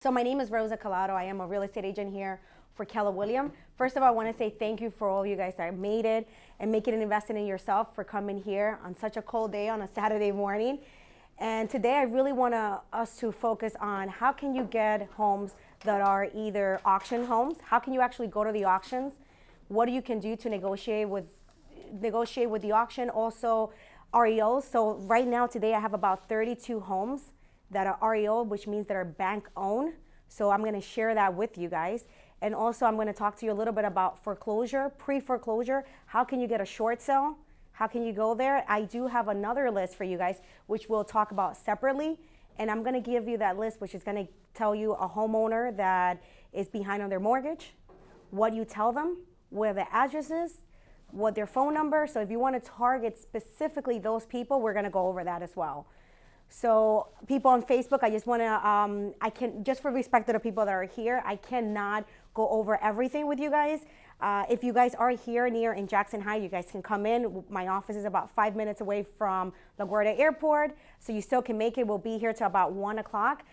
So my name is Rosa Collado. I am a real estate agent here for Keller Williams. First of all, I want to say thank you for all you guys that made it and making an investment in yourself for coming here on such a cold day on a Saturday morning. And today I really want us to focus on how can you get homes that are either auction homes, how can you actually go to the auctions, what you can do to negotiate with the auction, also REOs. So right now today I have about 32 homes that are REO, which means that are bank owned. So I'm gonna share that with you guys. And also I'm gonna talk to you a little bit about foreclosure, pre-foreclosure. How can you get a short sale? How can you go there? I do have another list for you guys, which we'll talk about separately. And I'm gonna give you that list, which is gonna tell you a homeowner that is behind on their mortgage, what you tell them, where the address is, what their phone number. So if you wanna target specifically those people, we're gonna go over that as well. So people on Facebook, I just want to, just for respect to the people that are here, I cannot go over everything with you guys. If you guys are here near in Jackson Heights, you guys can come in. My office is about 5 minutes away from LaGuardia Airport, so you still can make it. We'll be here till about 1 o'clock.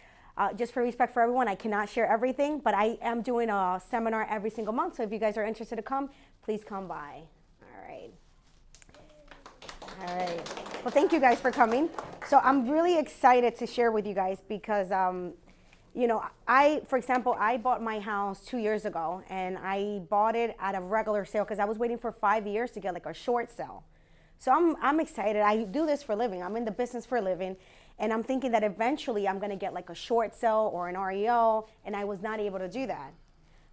Just for respect for everyone, I cannot share everything, but I am doing a seminar every single month, so if you guys are interested to come, please come by. All right. All right. Well, thank you guys for coming. So I'm really excited to share with you guys because, for example, I bought my house 2 years ago and I bought it at a regular sale because I was waiting for 5 years to get like a short sale. So I'm excited. I do this for a living. I'm in the business for a living. And I'm thinking that eventually I'm going to get like a short sale or an REO, and I was not able to do that.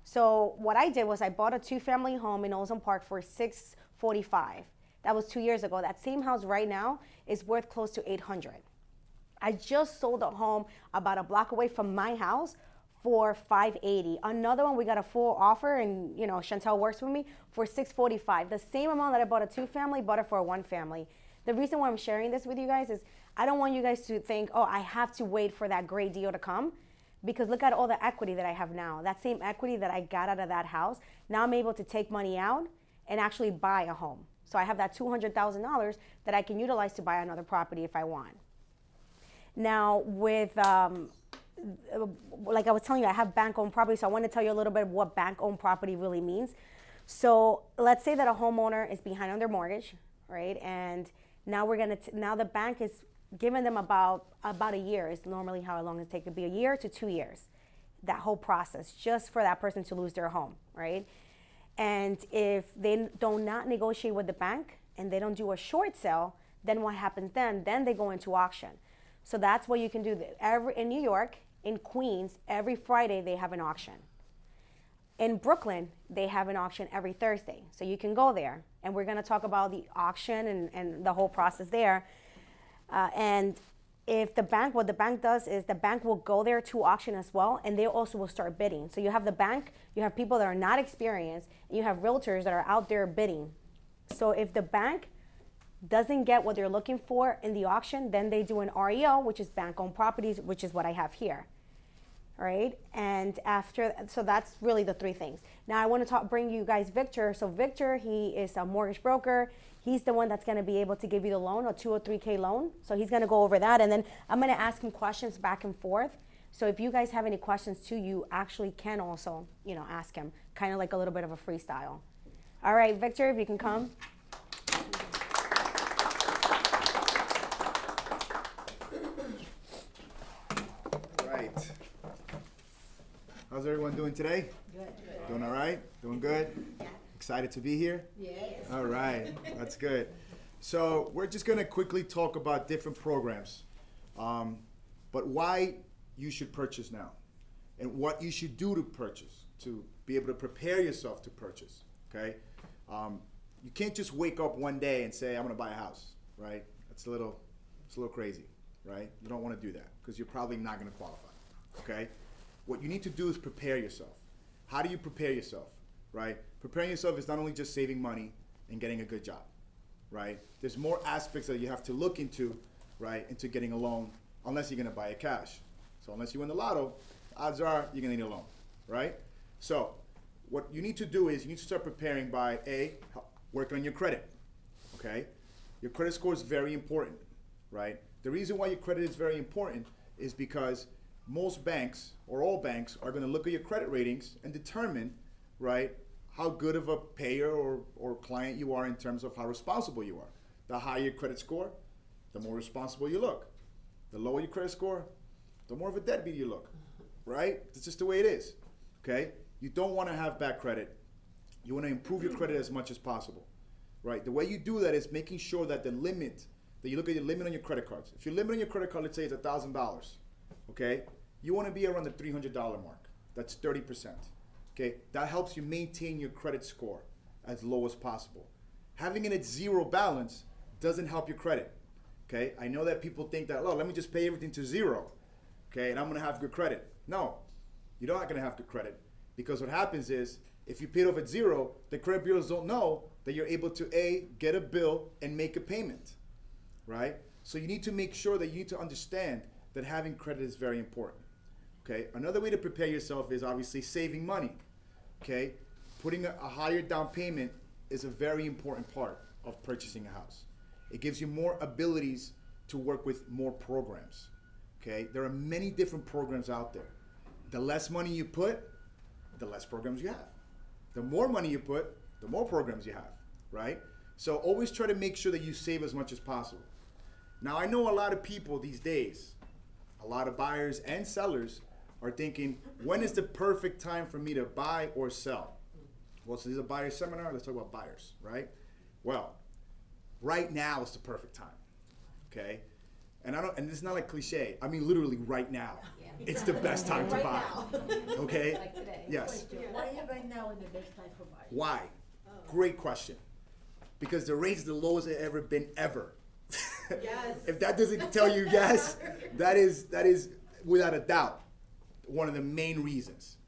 So what I did was I bought a 2-family home in Ozone Park for $645. That was 2 years ago. That same house right now is worth close to $800. I just sold a home about a block away from my house for $580. Another one, we got a full offer, and Chantel works with me, for $645. The same amount that I bought a 2-family, bought it for a 1-family. The reason why I'm sharing this with you guys is I don't want you guys to think, oh, I have to wait for that great deal to come, because look at all the equity that I have now. That same equity that I got out of that house, now I'm able to take money out and actually buy a home. So I have that $200,000 that I can utilize to buy another property if I want. Now with, like I was telling you, I have bank-owned property, so I want to tell you a little bit of what bank-owned property really means. So let's say that a homeowner is behind on their mortgage, right? And now now the bank is giving them about a year is normally how long it takes. It could be a year to 2 years, that whole process, just for that person to lose their home, right? And if they do not negotiate with the bank and they don't do a short sale, then what happens then? Then they go into auction. So that's what you can do. In New York, in Queens, every Friday they have an auction. In Brooklyn, they have an auction every Thursday. So you can go there. And we're going to talk about the auction and the whole process there. And if what the bank does is the bank will go there to auction as well, and they also will start bidding. So you have the bank, you have people that are not experienced, and you have realtors that are out there bidding. So if the bank doesn't get what they're looking for in the auction, then they do an REO, which is bank-owned properties, which is what I have here. All right, and so that's really the 3 things. Now I want to bring you guys Victor. So Victor, he is a mortgage broker. He's the one that's going to be able to give you the loan, a 2 or 3K loan. So he's going to go over that, and then I'm going to ask him questions back and forth. So if you guys have any questions too, you actually can also, ask him, kind of like a little bit of a freestyle. All right, Victor, if you can come. How's everyone doing today? Good. Doing all right? Doing good? Yeah. Excited to be here? Yes. All right, that's good. So we're just gonna quickly talk about different programs, but why you should purchase now, and what you should do to purchase, to be able to prepare yourself to purchase, okay? You can't just wake up one day and say, I'm gonna buy a house, right? It's a little crazy, right? You don't wanna do that, because you're probably not gonna qualify, okay? What you need to do is prepare yourself. How do you prepare yourself, right? Preparing yourself is not only just saving money and getting a good job, right? There's more aspects that you have to look into, right, into getting a loan, unless you're gonna buy it cash. So unless you win the lotto, odds are you're gonna need a loan, right? So what you need to do is you need to start preparing by working on your credit, okay? Your credit score is very important, right? The reason why your credit is very important is because most banks or all banks are going to look at your credit ratings and determine, right, how good of a payer or client you are in terms of how responsible you are. The higher your credit score, the more responsible you look. The lower your credit score, the more of a deadbeat you look, right? It's just the way it is, okay? You don't want to have bad credit. You want to improve your credit as much as possible, right? The way you do that is making sure that the limit, that you look at your limit on your credit cards. If your limit on your credit card, let's say it's $1,000, okay? You want to be around the $300 mark. That's 30%, okay? That helps you maintain your credit score as low as possible. Having it at zero balance doesn't help your credit, okay? I know that people think that, oh, let me just pay everything to zero, okay, and I'm going to have good credit. No, you're not going to have good credit, because what happens is, if you paid off at zero, the credit bureaus don't know that you're able to A, get a bill and make a payment, right? So you need to make sure that you need to understand that having credit is very important, okay? Another way to prepare yourself is obviously saving money, okay? Putting a higher down payment is a very important part of purchasing a house. It gives you more abilities to work with more programs, okay? There are many different programs out there. The less money you put, the less programs you have. The more money you put, the more programs you have, right? So always try to make sure that you save as much as possible. Now, I know a lot of people these days, a lot of buyers and sellers are thinking, when is the perfect time for me to buy or sell? Well, so this is a buyer seminar, let's talk about buyers, right? Well, right now is the perfect time, okay? And this is not like cliche, I mean literally right now. It's the best time to buy, okay? Like today. Yes. Why is right now in the best time for buying? Why? Great question. Because the rate's the lowest it's ever been ever. Yes. If that doesn't tell you yes, that is without a doubt one of the main reasons,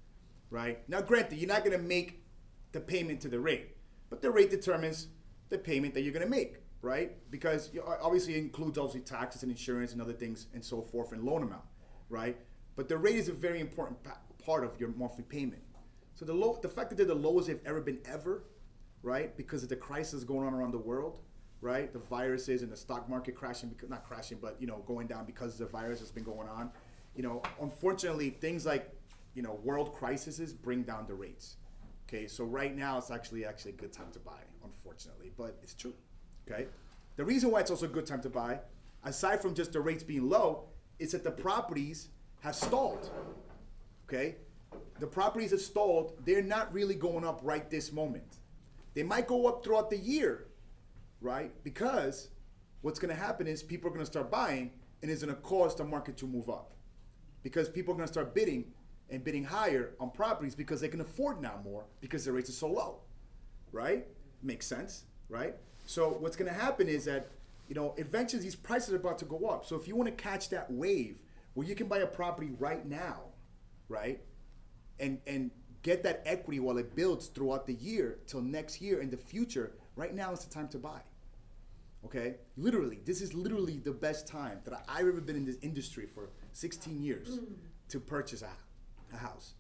right? Now, granted, you're not going to make the payment to the rate, but the rate determines the payment that you're going to make, right? Because obviously it includes obviously taxes and insurance and other things and so forth and loan amount, right? But the rate is a very important part of your monthly payment. So the fact that they're the lowest they've ever been ever, right? Because of the crisis going on around the world, right? The viruses and the stock market crashing, not crashing, but going down because of the virus that's been going on. Unfortunately, things like world crises bring down the rates. Okay, so right now it's actually a good time to buy, unfortunately, but it's true. Okay, the reason why it's also a good time to buy, aside from just the rates being low, is that the properties have stalled. Okay, the properties have stalled. They're not really going up right this moment. They might go up throughout the year, right? Because what's going to happen is people are going to start buying, and it's going to cause the market to move up, because people are going to start bidding and bidding higher on properties because they can afford now more because the rates are so low, right? Makes sense, right? So what's going to happen is that eventually these prices are about to go up. So if you want to catch that wave where you can buy a property right now, right, and get that equity while it builds throughout the year till next year in the future, right now is the time to buy. Okay, literally, this is literally the best time that I've ever been in this industry for 16 years to purchase a house.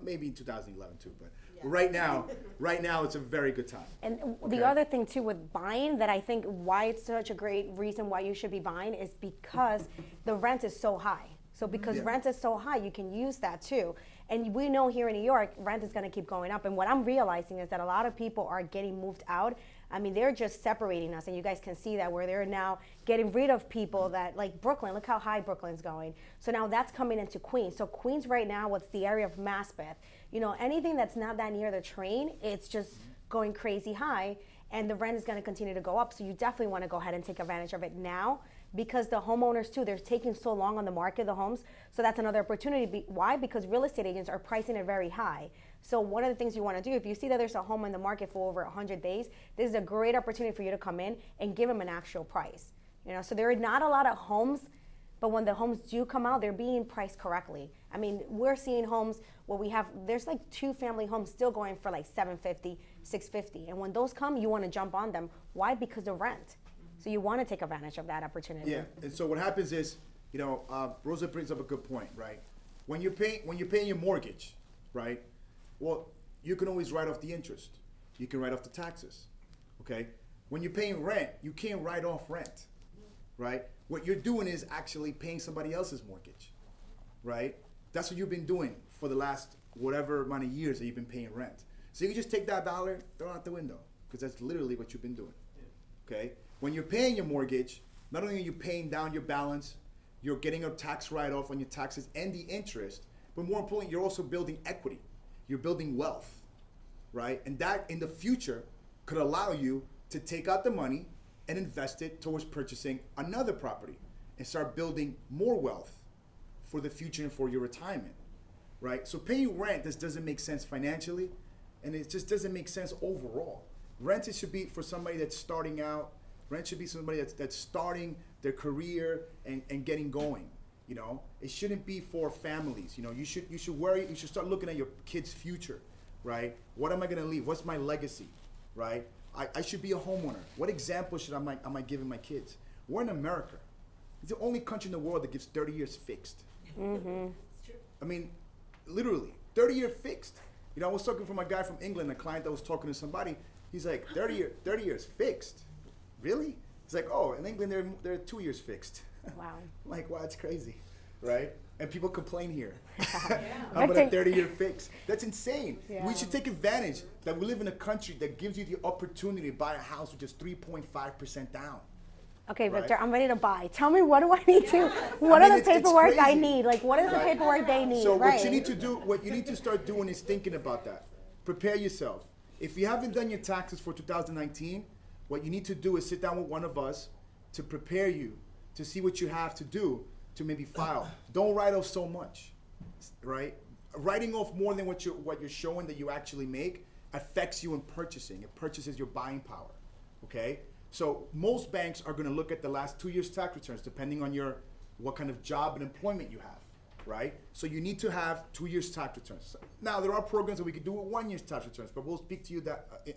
Maybe in 2011 too, but right now it's a very good time. And Okay. the other thing too with buying that I think why it's such a great reason why you should be buying is because the rent is so high. So because Yeah. rent is so high, you can use that too. And we know here in New York, rent is going to keep going up. And what I'm realizing is that a lot of people are getting moved out. I mean, they're just separating us. And you guys can see that where they're now getting rid of people that, like Brooklyn, look how high Brooklyn's going. So now that's coming into Queens. So Queens right now, what's the area of Maspeth? Anything that's not that near the train, it's just going crazy high. And the rent is going to continue to go up. So you definitely want to go ahead and take advantage of it now, because the homeowners too, they're taking so long on the market, the homes. So that's another opportunity. Why? Because real estate agents are pricing it very high. So one of the things you want to do, if you see that there's a home in the market for over 100 days, this is a great opportunity for you to come in and give them an actual price. So there are not a lot of homes, but when the homes do come out, they're being priced correctly. I mean, we're seeing homes where there's like 2-family homes still going for like $750, $650. And when those come, you want to jump on them. Why? Because of rent. So you want to take advantage of that opportunity. Yeah, and so what happens is, Rosa brings up a good point, right? When you're paying your mortgage, right? Well, you can always write off the interest. You can write off the taxes, okay? When you're paying rent, you can't write off rent, right? What you're doing is actually paying somebody else's mortgage, right? That's what you've been doing for the last whatever amount of years that you've been paying rent. So you can just take that dollar, throw it out the window, because that's literally what you've been doing. Okay? When you're paying your mortgage, not only are you paying down your balance, you're getting a tax write-off on your taxes and the interest, but more importantly, you're also building equity. You're building wealth, right? And that in the future could allow you to take out the money and invest it towards purchasing another property and start building more wealth for the future and for your retirement, right? So paying rent just doesn't make sense financially, and it just doesn't make sense overall. Rent, it should be for somebody that's starting out. Rent should be somebody that's starting their career and getting going. You know, it shouldn't be for families. You know, you should start looking at your kids' future, right? What am I gonna leave? What's my legacy, right? I should be a homeowner. What example am I giving my kids? We're in America. It's the only country in the world that gives 30 years fixed. Mm-hmm. I mean, literally, 30-year fixed. You know, I was talking from a guy from England, a client that was talking to somebody. He's like, 30 years fixed? Really? He's like, oh, in England, they're 2 years fixed. Wow. I'm like, wow, that's crazy, right? And people complain here. Yeah. How about a 30-year fix? That's insane. Yeah. We should take advantage that we live in a country that gives you the opportunity to buy a house with just 3.5% down. Okay, Right. Victor, I'm ready to buy. Tell me, what do I need to? What I mean, are the it's paperwork I crazy. need? Like, what is the Right. paperwork they need? So right. what you need to do, what you need to start doing is thinking about that. Prepare yourself. If you haven't done your taxes for 2019, what you need to do is sit down with one of us to prepare you to see what you have to do to maybe file. Don't write off so much, right? Writing off more than what you're showing that you actually make affects you in purchasing. It purchases your buying power, okay? So most banks are gonna look at the last 2 years' tax returns depending on what kind of job and employment you have, right? So you need to have 2 years' tax returns. Now there are programs that we could do with 1 year's tax returns, but we'll speak to you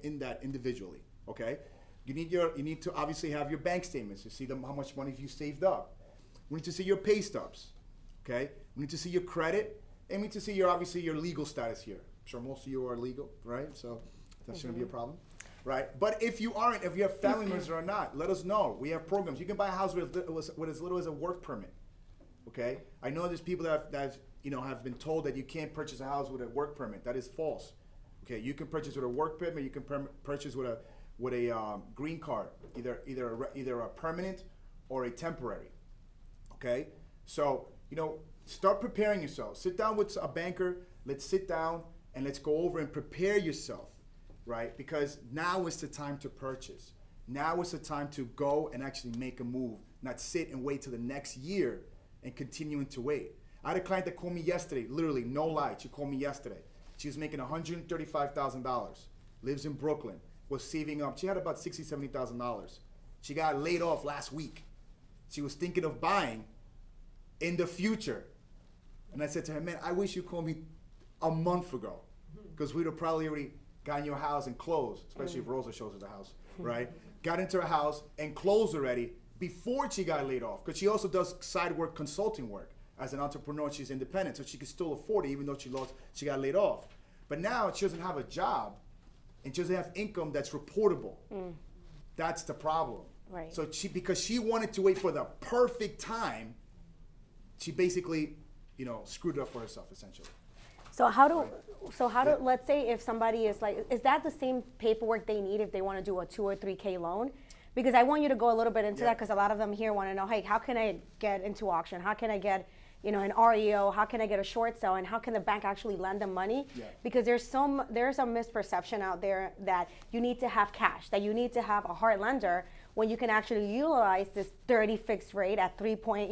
in that individually, okay? You need to obviously have your bank statements to see how much money you saved up. We need to see your pay stubs, okay? We need to see your credit, and we need to see obviously your legal status here. I'm sure most of you are legal, right? So that shouldn't be a problem, right? But if you aren't, if you have family members or not, let us know. We have programs. You can buy a house with as little as a work permit, okay? I know there's people that have been told that you can't purchase a house with a work permit. That is false, okay? You can purchase with a work permit. You can purchase with a green card, either a permanent or a temporary. Okay, so start preparing yourself. Sit down with a banker. Let's sit down and let's go over and prepare yourself, right? Because now is the time to purchase. Now is the time to go and actually make a move, not sit and wait till the next year and continuing to wait. I had a client that called me yesterday, literally, no lie. She called me yesterday. She was making $135,000, lives in Brooklyn, was saving up. She had about $60,000, $70,000. She got laid off last week. She was thinking of buying in the future. And I said to her, man, I wish you called me a month ago, because we'd have probably already gotten your house and closed, especially if Rosa shows us the house, right? Got into her house and closed already before she got laid off, because she also does side work, consulting work. As an entrepreneur, she's independent, so she could still afford it even though she got laid off. But now she doesn't have a job and she doesn't have income that's reportable. That's the problem. Right. So because she wanted to wait for the perfect time, she basically, screwed it up for herself essentially. So let's say if somebody is like, is that the same paperwork they need if they want to do a 2 or 3K loan? Because I want you to go a little bit into that, because a lot of them here want to know, hey, how can I get into auction? How can I get, an REO? How can I get a short sale? And how can the bank actually lend them money? Yeah. Because there's a misperception out there that you need to have cash, that you need to have a hard lender when you can actually utilize this 30 fixed rate at 3 point,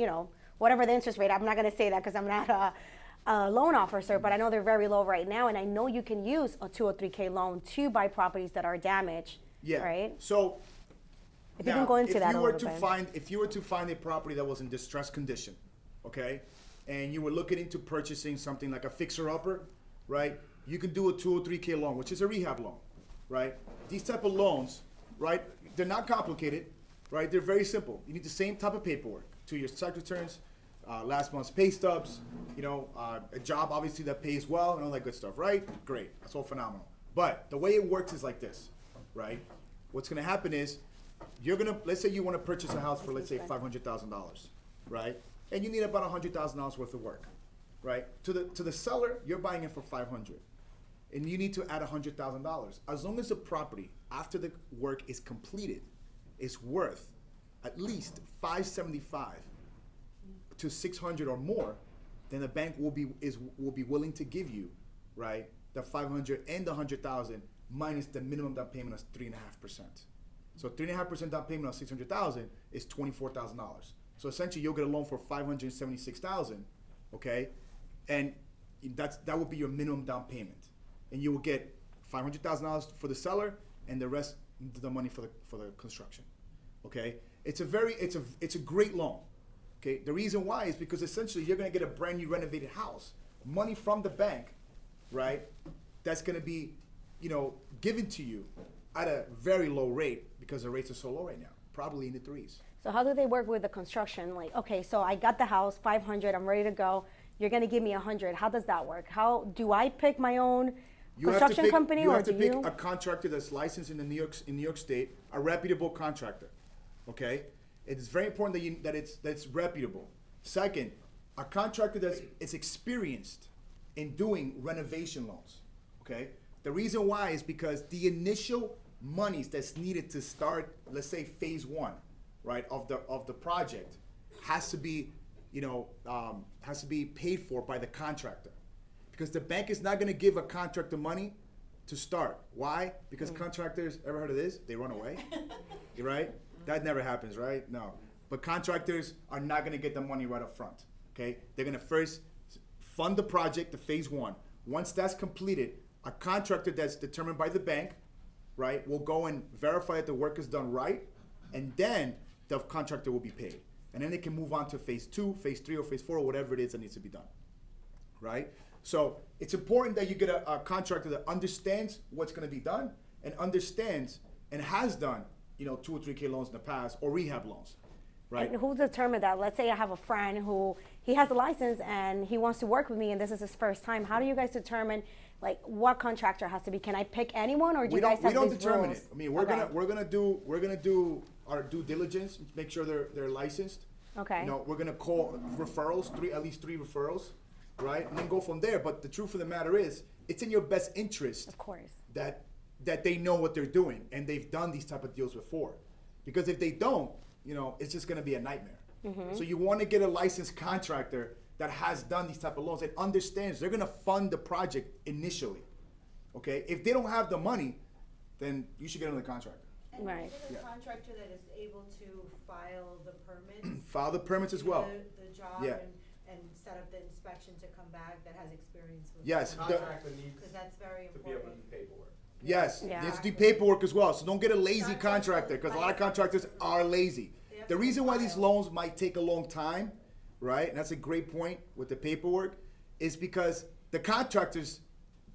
whatever the interest rate. I'm not going to say that because I'm not a loan officer, but I know they're very low right now, and I know you can use a 2 or 3K loan to buy properties that are damaged. Yeah. Right. So if you can go into that a little bit. If you were to find a property that was in distressed condition, okay, and you were looking into purchasing something like a fixer-upper, right? You can do a 2 or 3K loan, which is a rehab loan, right? These type of loans, right? They're not complicated, right? They're very simple. You need the same type of paperwork: 2 years tax returns, last month's pay stubs, a job obviously that pays well and all that good stuff, right? Great, that's all phenomenal. But the way it works is like this, right? What's gonna happen is let's say you want to purchase a house for, let's say, $500,000, right? And you need about $100,000 worth of work. right? To the seller, you're buying it for $500, and you need to add $100,000. As long as the property after the work is completed is worth at least $575 to $600 or more, then the bank will be willing to give you, right, the $500 and the $100,000 minus the minimum down payment of 3.5%. So 3.5% down payment on $600,000 is $24,000. So essentially, you'll get a loan for $576,000, okay, and that would be your minimum down payment, and you will get $500,000 for the seller and the rest the money for the construction, okay. It's a great loan, okay. The reason why is because essentially you're gonna get a brand new renovated house, money from the bank, right? That's gonna be, given to you at a very low rate because the rates are so low right now, probably in the 3s. So how do they work with the construction? Like, okay, so I got the house, 500, I'm ready to go. You're gonna give me 100. How does that work? How do I pick my own construction company, you or have to do pick you? a contractor that's licensed in New York State, a reputable contractor. Okay, it's very important that it's reputable. Second, a contractor that's experienced in doing renovation loans. Okay, the reason why is because the initial monies that's needed to start, let's say phase 1, right, of the project, has to be paid for by the contractor, because the bank is not going to give a contractor money to start. Why? Because contractors, ever heard of this? They run away, right? That never happens, right? No. But contractors are not going to get the money right up front, okay? They're going to first fund the project, the phase 1. Once that's completed, a contractor that's determined by the bank, right, will go and verify that the work is done right, and then the contractor will be paid. And then they can move on to phase 2, phase 3, or phase 4, or whatever it is that needs to be done, right? So it's important that you get a contractor that understands what's going to be done and understands and has done, 2 or 3K loans in the past, or rehab loans, right? And who determined that? Let's say I have a friend who he has a license and he wants to work with me, and this is his first time. How do you guys determine like what contractor has to be? Can I pick anyone, or do you guys have these rules? We don't determine it. I mean, we're gonna do our due diligence, make sure they're licensed. Okay. We're gonna call referrals, at least three referrals, right, and then go from there. But the truth of the matter is, it's in your best interest, Of course. that they know what they're doing and they've done these type of deals before, because if they don't, it's just gonna be a nightmare. So you want to get a licensed contractor that has done these type of loans and understands they're gonna fund the project initially. Okay, if they don't have the money, then you should get another contractor. And Right. is it a contractor that is able to file the permits? File the permits as well. The job Yeah. and set up the inspection to come back, that has experience with Yes. that? Contractor needs Because that's very to be able to important. do paperwork. Yes, Yeah. you have to do paperwork as well. So don't get a lazy contractor, because a lot of contractors are lazy. have The to reason why these file. loans might take a long time, right, and that's a great point with the paperwork, is because the contractors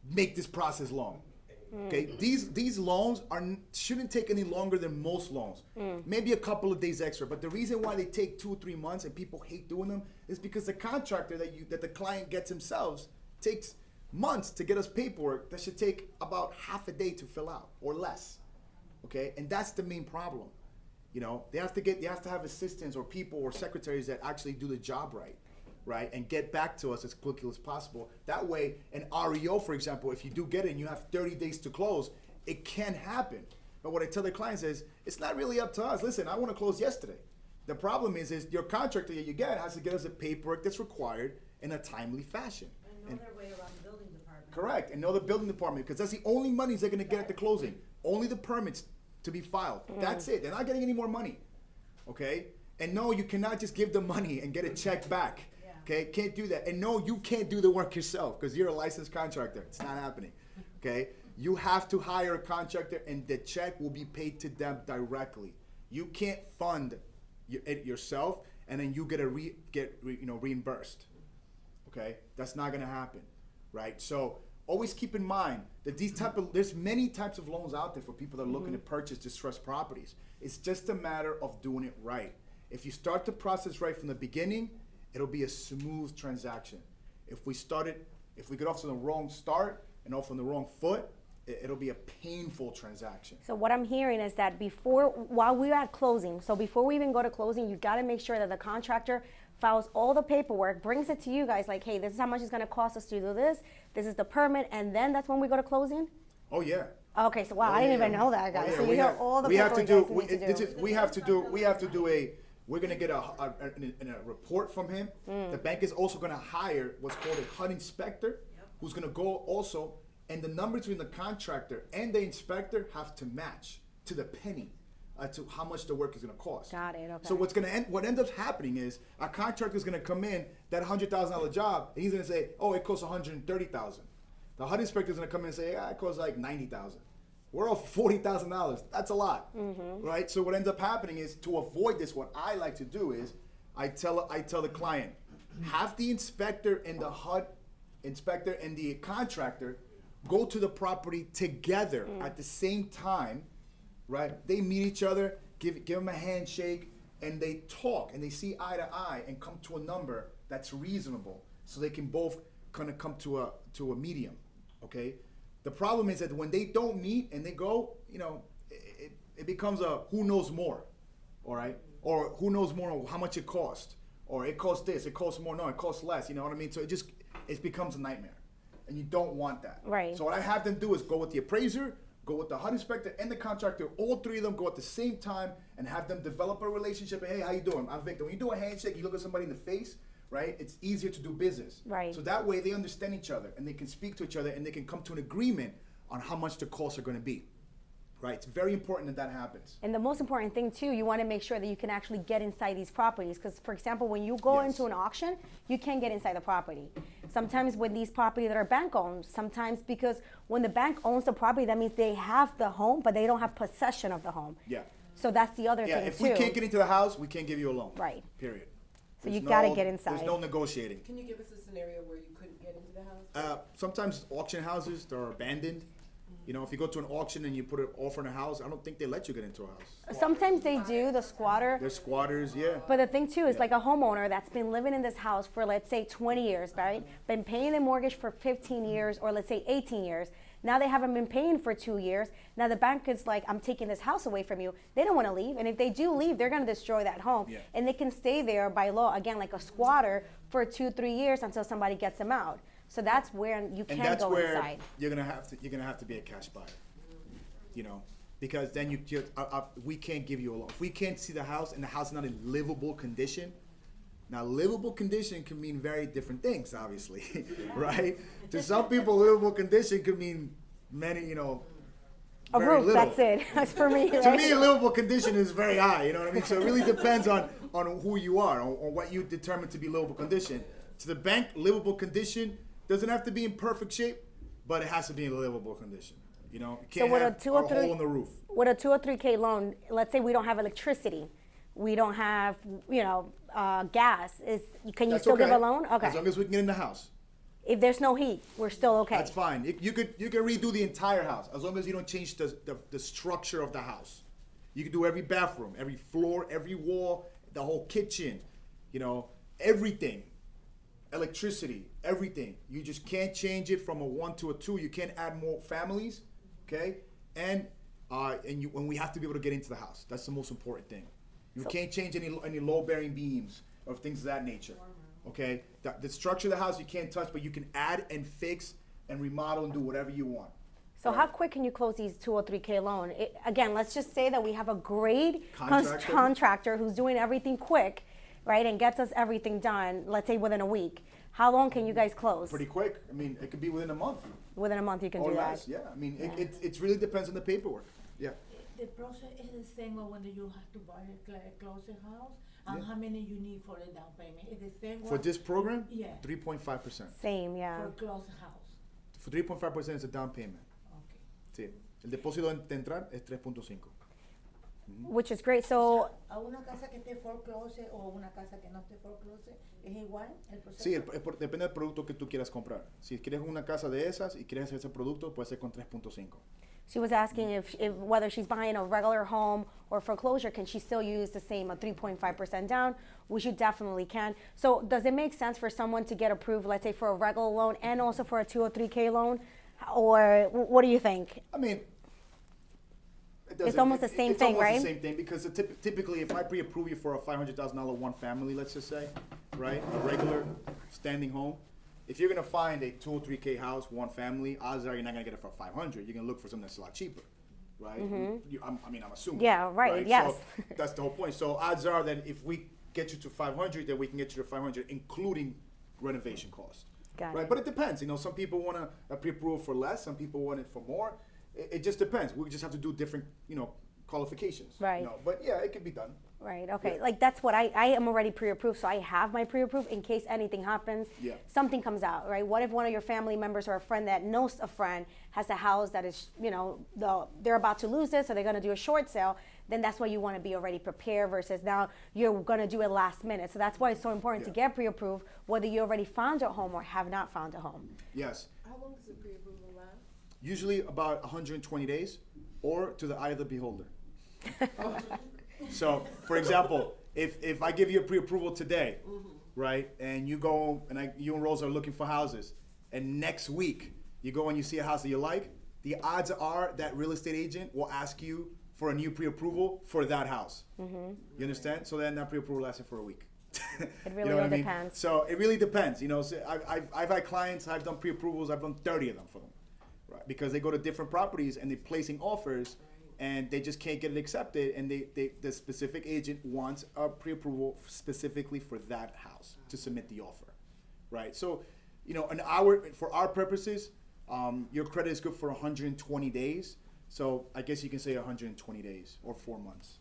make this process long. Okay, these loans shouldn't take any longer than most loans. Maybe a couple of days extra, but the reason why they take 2 or 3 months and people hate doing them is because the contractor that the client gets themselves takes months to get us paperwork that should take about half a day to fill out or less. Okay, and that's the main problem. They have to have assistants or people or secretaries that actually do the job right, and get back to us as quickly as possible. That way, an REO, for example, if you do get it and you have 30 days to close, it can happen. But what I tell the clients is, it's not really up to us. Listen, I want to close yesterday. The problem is your contractor that you get has to get us the paperwork that's required in a timely fashion. And know their way around the building department. Correct, and know the building department, because that's the only monies they're gonna get at the closing. Only the permits to be filed. That's it. They're not getting any more money. Okay? And no, you cannot just give them money and get a check back. Okay? Can't do that. And no, you can't do the work yourself because you're a licensed contractor. It's not happening. Okay? You have to hire a contractor and the check will be paid to them directly. You can't fund it yourself and then you get reimbursed. Okay? That's not gonna happen. Right? So always keep in mind that there's many types of loans out there for people that are looking to purchase distressed properties. It's just a matter of doing it right. If you start the process right from the beginning, it'll be a smooth transaction. If we get off to the wrong start and off on the wrong foot, it'll be a painful transaction. So what I'm hearing is that while we're at closing, so before we even go to closing, you got to make sure that the contractor files all the paperwork, brings it to you guys like, hey, this is how much it's gonna cost us to do this. This is the permit, and then that's when we go to closing? Oh, yeah. Okay, so wow, I Oh, didn't yeah. even know that, Oh, guys. yeah, So you we hear have- all the we have to paperwork do, you guys need to this do. is, we're gonna get a report from him. The bank is also gonna hire what's called a HUD inspector, who's gonna go also, and the numbers between the contractor and the inspector have to match to the penny to how much the work is gonna cost. Got it, okay. So what ends up happening is a contractor is gonna come in, that $100,000 job, and he's gonna say, oh, it costs $130,000. The HUD inspector is gonna come in and say, yeah, it costs like $90,000. We're off $40,000. That's a lot, right? So what ends up happening is, to avoid this, what I like to do is, I tell the client, have the inspector and the HUD inspector and the contractor go to the property together at the same time, right? They meet each other, give them a handshake, and they talk and they see eye to eye and come to a number that's reasonable, so they can both kind of come to a medium, okay? The problem is that when they don't meet and they go, it becomes a who knows more, all right? Or who knows more how much it costs, or it costs this, it costs more, no, it costs less, you know what I mean? So it becomes a nightmare, and you don't want that. Right. So what I have them do is go with the appraiser, go with the HUD inspector and the contractor, all three of them go at the same time, and have them develop a relationship. And, hey, how you doing? I'm Victor. When you do a handshake, you look at somebody in the face, right? It's easier to do business. Right. So that way they understand each other, and they can speak to each other, and they can come to an agreement on how much the costs are going to be. Right? It's very important that happens. And the most important thing too, you want to make sure that you can actually get inside these properties. Because, for example, when you go Yes. into an auction, you can't get inside the property. Sometimes with these properties that are bank owned, sometimes because when the bank owns the property, that means they have the home, but they don't have possession of the home. Yeah. So that's the other Yeah, thing if too. we can't get into the house, we can't give you a loan. Right. Period. So There's you gotta get inside. There's no negotiating. Can you give us a scenario where you couldn't get into the house? Sometimes auction houses, they're abandoned. You know, if you go to an auction and you put an offer in a house, I don't think they let you get into a house. Sometimes they do, the squatter. They're squatters, yeah. But the thing too is Yeah. like a homeowner that's been living in this house for, let's say, 20 years, right? Been paying the mortgage for 15 years, or let's say 18 years. Now they haven't been paying for 2 years. Now the bank is like, I'm taking this house away from you. They don't want to leave. And if they do leave, they're going to destroy that home. Yeah. And they can stay there by law, again, like a squatter for 2-3 years until somebody gets them out. So that's where you And can't that's go where inside. you're gonna have to be a cash buyer. You know, because then we can't give you a loan. If we can't see the house and the house is not in livable condition. Now, livable condition can mean very different things, obviously, right? To some people, livable condition could mean many, A very roof, little. that's it. That's for me, To right? me, livable condition is very high. You know what I mean? So it really depends on who you are, on what you determine to be livable condition. To the bank, livable condition doesn't have to be in perfect shape, but it has to be in livable condition. You know, you can't with a have 2 or a 3 hole in the roof. With a 2 or 3K loan, let's say we don't have electricity, we don't have, gas. Can you That's still give okay. a loan? Okay. As long as we can get in the house. If there's no heat, we're still okay. That's fine. You can redo the entire house as long as you don't change the structure of the house. You can do every bathroom, every floor, every wall, the whole kitchen, everything. Electricity, everything. You just can't change it from a 1 to a 2. You can't add more families, okay? And we have to be able to get into the house. That's the most important thing. You can't change any low-bearing beams or things of that nature, okay? The structure of the house you can't touch, but you can add and fix and remodel and do whatever you want. So how quick can you close these 2 or 3K loan? Again, let's just say that we have a great contractor who's doing everything quick, right, and gets us everything done, let's say within a week. How long can you guys close? Pretty quick. I mean, it could be within a month Within a month you can or do less. that. Yeah, I mean, it really depends on the paperwork. Yeah. The process is the same when you have to buy close a house, and Yeah. how many you need for a down payment? Is the same For one this program, Yeah. 3.5%. Same, yeah. for close house? For 3.5% is a down payment. Okay. Sí. El depósito de entrar es 3.5. Which is great. So ¿A una casa que esté foreclose o una casa que no esté foreclose es igual el proceso? Sí, depende del producto que tú quieras comprar. Si quieres una casa de esas y quieres hacer ese producto, puede ser con 3.5. she was asking if whether she's buying a regular home or foreclosure, can she still use the same 3.5% down? Which you definitely can. So does it make sense for someone to get approved, let's say for a regular loan and also for a 2 or 3K loan? Or what do you think? I mean, It's almost the same thing, right? It's almost the same thing because typically if I pre-approve you for a $500,000 one family, let's just say, right? A regular standing home. If you're gonna find a 203K house, one family, odds are you're not gonna get it for 500. You're gonna look for something that's a lot cheaper, right? I'm assuming. Yeah, right, yes. So that's the whole point. So odds are that if we get you to 500, then we can get you to 500, including renovation costs. Got Right, it. but it depends. You know, some people want a pre-approval for less. Some people want it for more. It just depends. We just have to do different, qualifications. Right. But yeah, it can be done. Right, okay. Yeah. Like that's what I am already pre-approved, so I have my pre-approved in case anything happens. Yeah. Something comes out, right? What if one of your family members or a friend that knows a friend has a house that is, they're about to lose it, so they're gonna do a short sale, then that's why you wanna be already prepared versus now you're gonna do it last minute. So that's why it's so important to Yeah. get pre-approved, whether you already found a home or have not found a home. Yes. How long does the pre-approval last? Usually about 120 days, or to the eye of the beholder. So, for example, if I give you a pre-approval today, right, and you go and you and Rose are looking for houses, and next week you go and you see a house that you like, the odds are that real estate agent will ask you for a new pre-approval for that house. You understand? So then that pre-approval lasted for a week. It You really know what all I mean? depends. So it really depends. So I've had clients, I've done pre-approvals, I've done 30 of them for them, right? Because they go to different properties and they're placing offers, and they just can't get it accepted, and the specific agent wants a pre-approval specifically for that house to submit the offer, right? So, for our purposes, your credit is good for 120 days. So I guess you can say 120 days or 4 months,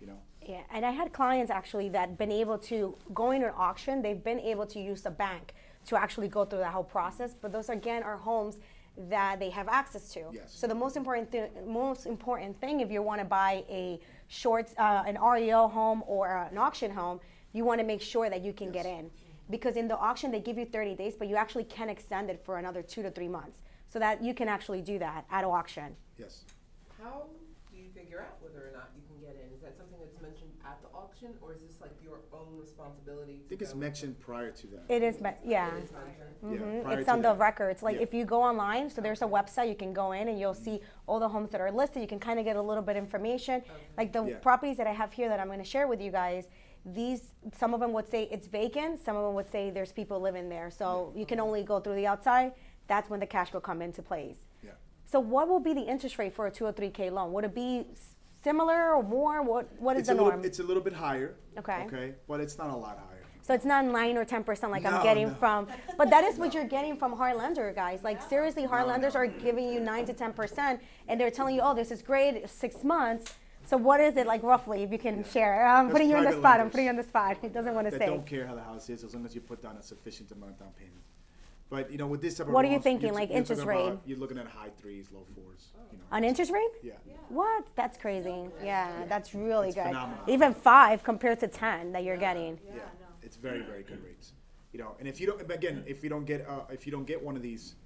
Yeah, and I had clients actually that been able to go in an auction. They've been able to use the bank to actually go through that whole process. But those again are homes that they have access to. Yes. So the most important thing, if you want to buy a an REO home or an auction home, you want to make sure that you can get in, because in the auction they give you 30 days, but you actually can extend it for another 2 to 3 months, so that you can actually do that at auction. Yes. How do you figure out whether or not you can get in? Is that something that's mentioned at the auction, or is this like your own responsibility? I think it's mentioned prior to that. It is, yeah. It is mentioned. Yeah, prior It's to on the that. records. Like Yeah. if you go online, so there's a website, you can go in and you'll see all the homes that are listed. You can kind of get a little bit of information. Like the Yeah. properties that I have here that I'm going to share with you guys, some of them would say it's vacant, some of them would say there's people living there. So you can only go through the outside. That's when the cash will come into place. Yeah. So what will be the interest rate for a 203K loan? Would it be similar or more? What is It's the a little, norm? it's a little bit higher. Okay. Okay, but it's not a lot higher. So it's not 9 or 10% like I'm No, getting no. from, but that is what you're getting from hard lender, guys. Like seriously, hard No, lenders no. are giving you 9 to 10%, and they're telling you, oh, this is great, 6 months. So what is it like roughly, if you can share? I'm That's putting you on the private spot. I'm lenders putting you on the spot. It doesn't want to That say. don't care how the house is, as long as you put down a sufficient amount of down payment. But with this type of What are you loans, thinking, you're- like you're interest talking about- rate? You're looking at high 3s, low 4s. An interest rate? Yeah. What? That's crazy. Yeah, that's really It's good. phenomenal. Even 5 compared to 10 that you're getting. Yeah, it's very, very good rates. And if you don't, again, if you don't get one of these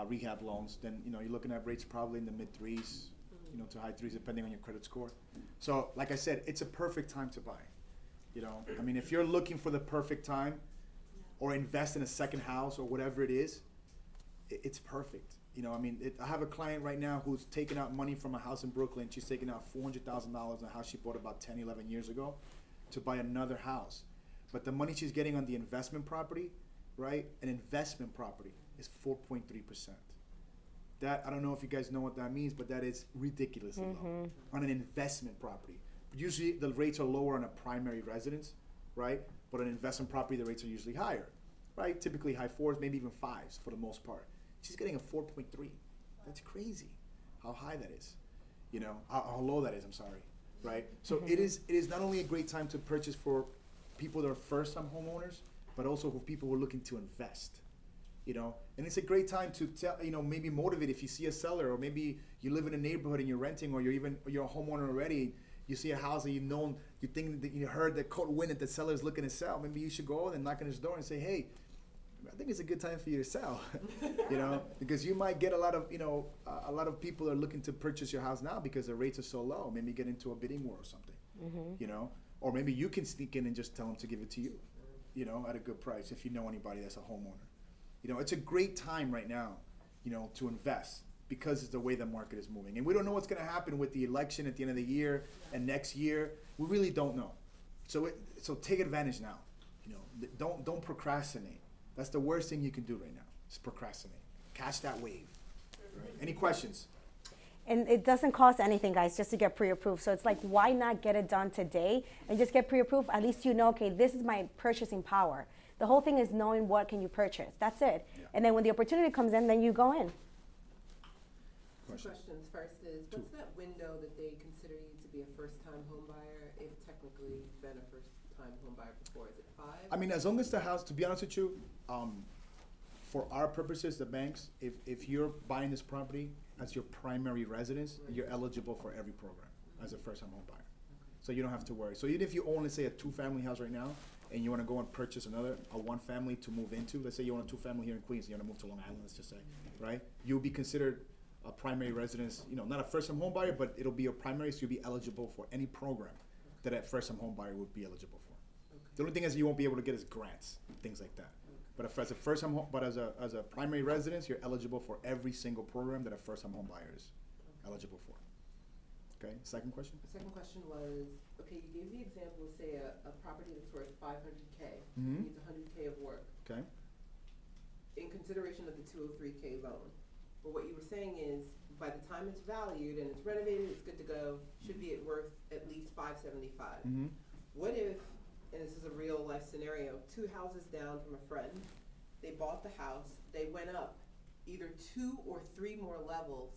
rehab loans, then you're looking at rates probably in the mid 3s, to high 3s, depending on your credit score. So, like I said, it's a perfect time to buy. If you're looking for the perfect time, or invest in a second house or whatever it is, it's perfect. I have a client right now who's taking out money from a house in Brooklyn. She's taking out $400,000 on a house she bought about 10, 11 years ago to buy another house. But the money she's getting on the investment property, right? An investment property is 4.3%. That, I don't know if you guys know what that means, but that is ridiculously low on an investment property. Usually the rates are lower on a primary residence, right? But on an investment property, the rates are usually higher, right? Typically high 4s, maybe even 5s for the most part. She's getting a 4.3. That's crazy how high that is, how low that is, I'm sorry, right? So it is not only a great time to purchase for people that are first-time homeowners, but also for people who are looking to invest, and it's a great time to tell, maybe motivate if you see a seller, or maybe you live in a neighborhood and you're renting, or you're a homeowner already. You see a house that you think that you heard the cold wind that the seller is looking to sell. Maybe you should go and knock on his door and say, hey, I think it's a good time for you to sell, because you might get a lot of people are looking to purchase your house now because the rates are so low. Maybe get into a bidding war or something, or maybe you can sneak in and just tell them to give it to you, at a good price if you know anybody that's a homeowner. It's a great time right now, to invest, because it's the way the market is moving. And we don't know what's going to happen with the election at the end of the year and next year. We really don't know. So take advantage now. don't procrastinate. That's the worst thing you can do right now. Is procrastinate. Catch that wave. Right? Any questions? And it doesn't cost anything, guys, just to get pre-approved. So it's like, why not get it done today and just get pre-approved? At least you know, okay, this is my purchasing power. The whole thing is knowing what can you purchase. That's it. Yeah. And then when the opportunity comes in, then you go in. Two questions. First is, what's that window that they consider you to be a first-time home buyer if technically you've been a first-time home buyer before? Is it 5? I mean, as long as the house, to be honest with you, for our purposes, the banks, if you're buying this property as your primary residence, you're eligible for every program as a first-time home buyer. So you don't have to worry. So even if you own, let's say, a 2-family house right now, and you want to go and purchase a 1-family to move into, let's say you own a 2-family here in Queens, you want to move to Long Island, let's just say, right? You'll be considered a primary residence, not a first-time home buyer, but it'll be your primary, so you'll be eligible for any program that a first-time home buyer would be eligible for. The only thing is you won't be able to get is grants, things like that. But if as a first-time home, but as a primary residence, you're eligible for every single program that a first-time home buyer is eligible for. Okay, second question? The second question was, okay, you gave the example of, say, a property that's worth $500K, Mhm. needs $100K of work, Okay. in consideration of the 203K loan. But what you were saying is, by the time it's valued and it's renovated, it's good to go, should be worth at least $575. Mm-hmm. What if, and this is a real life scenario, 2 houses down from a friend, they bought the house, they went up either 2 or 3 more levels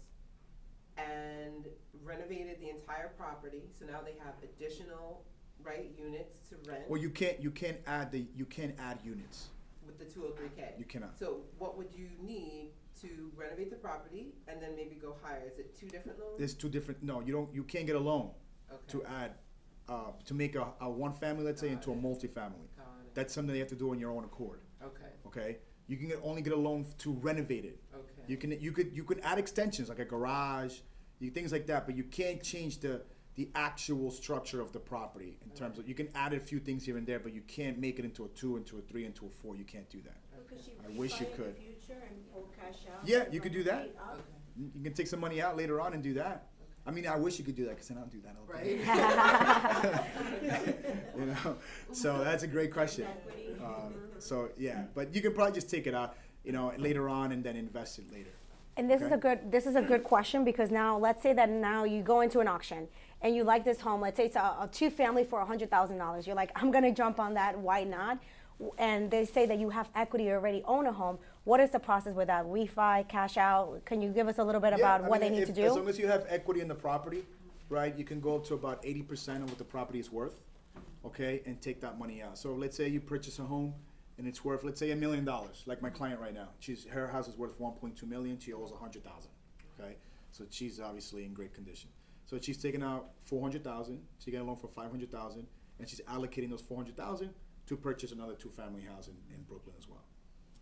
and renovated the entire property, so now they have additional, units to rent Well, you can't add units. with the 203K. You cannot. So what would you need to renovate the property and then maybe go higher? Is it 2 different loans? There's 2 different. No, you can't get a loan to add to make a 1-family, let's say, Got into a it. multifamily. Got it. That's something you have to do on your own accord. Okay, Okay. You can only get a loan to renovate it. okay. You could add extensions like a garage, things like that, but you can't change the actual structure of the property in terms of, you can add a few things here and there, but you can't make it into a 2, into a 3, into a 4. You can't do that. Could she I wish you refi in could. the future or cash out? Yeah, you could do that. Paid up? Okay. You can take some money out later on and do that. I mean, I wish you could do that because I don't do that all the Right. time. So that's a great question. Equity. So yeah, but you can probably just take it out, later on and then invest it later. And this Okay. this is a good question, because now let's say that now you go into an auction and you like this home. Let's say it's a 2-family for $100,000. You're like, I'm gonna jump on that. Why not? And they say that you have equity, you already own a home. What is the process with that? Refi, cash out? Can you give us a little bit about what they need to do? As long as you have equity in the property, right, you can go up to about 80% of what the property is worth, okay, and take that money out. So let's say you purchase a home and it's worth, let's say, $1 million, like my client right now. Her house is worth $1.2 million. She owes $100,000, okay? So she's obviously in great condition. So she's taking out $400,000. She got a loan for $500,000, and she's allocating those $400,000 to purchase another 2-family house in Brooklyn as well,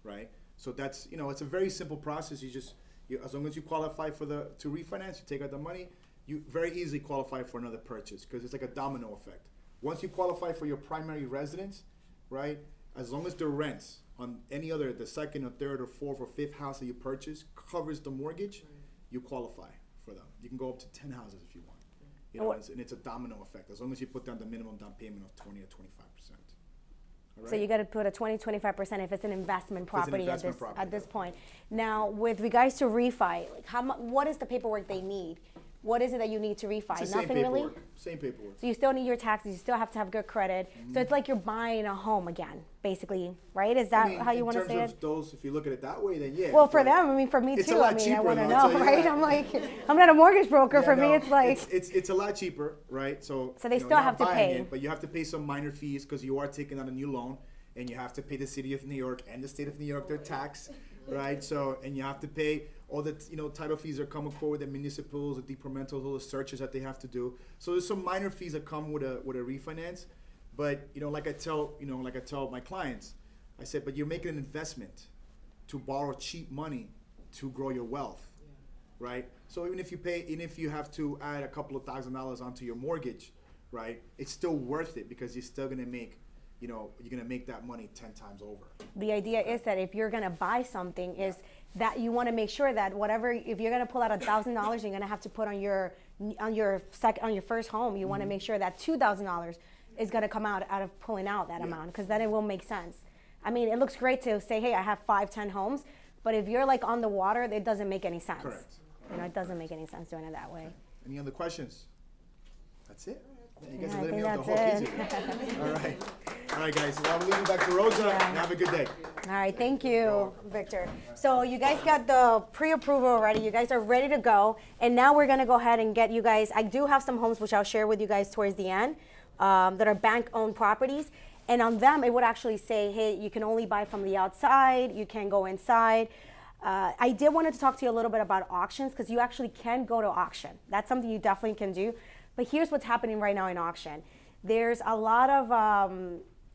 right? So that's, it's a very simple process. As long as you qualify to refinance, you take out the money, you very easily qualify for another purchase, because it's like a domino effect. Once you qualify for your primary residence, right, as long as the rents on any other, the second or third or fourth or fifth house that you purchase covers the mortgage, you qualify for them. You can go up to 10 houses if you want. And it's a domino effect, as long as you put down the minimum down payment of 20 or 25%. So you got to put a 20-25% if it's an investment property at this point. Now, with regards to refi, what is the paperwork they need? What is it that you need to refi? It's the Nothing really? Same paperwork. So you still need your taxes. You still have to have good credit. Mm-hmm. So it's like you're buying a home again, basically, right? Is that how you want to say it? In terms of those, if you look at it that way, then yeah. Well, for them, for me it's too. a lot I cheaper, want to though, I'll know, tell you right? that. I'm like, I'm not a mortgage broker. Yeah, For me, no, it's like it's a lot cheaper, right? So they you're still not have to buying pay. it, but you have to pay some minor fees because you are taking out a new loan, and you have to pay the city of New York and the state of New York their tax, right? So, and you have to pay all the title fees that come with the municipals, the departamentals, all the searches that they have to do. So there's some minor fees that come with a refinance, but like I tell my clients, I said, but you're making an investment to borrow cheap money to grow your wealth, right? So even if you have to add a couple of $1,000s onto your mortgage, right, it's still worth it because you're still gonna make you're gonna make that money 10 times over. The idea is that if you're gonna buy something, is that you want to make sure that if you're gonna pull out $1,000, you're gonna have to put on your first home. You want to make sure that $2,000 is going to come out of pulling out that Yeah. amount, because then it will make sense. I mean, it looks great to say, hey, I have 5, 10 homes, but if you're like on the water, it doesn't make any sense. Correct. You know, it doesn't make any sense doing it that way. Any other questions? That's it? You guys Yeah, are I letting me think off the hook that's easy. All right. All right, guys. So now we'll leave it back to Rosa. Yeah. And have a good day. All right, thank you, Victor. So you guys got the pre-approval already. You guys are ready to go. And now we're gonna go ahead and get you guys, I do have some homes which I'll share with you guys towards the end that are bank-owned properties. And on them, it would actually say, hey, you can only buy from the outside, you can't go inside. I did want to talk to you a little bit about auctions, because you actually can go to auction. That's something you definitely can do. But here's what's happening right now in auction. There's a lot of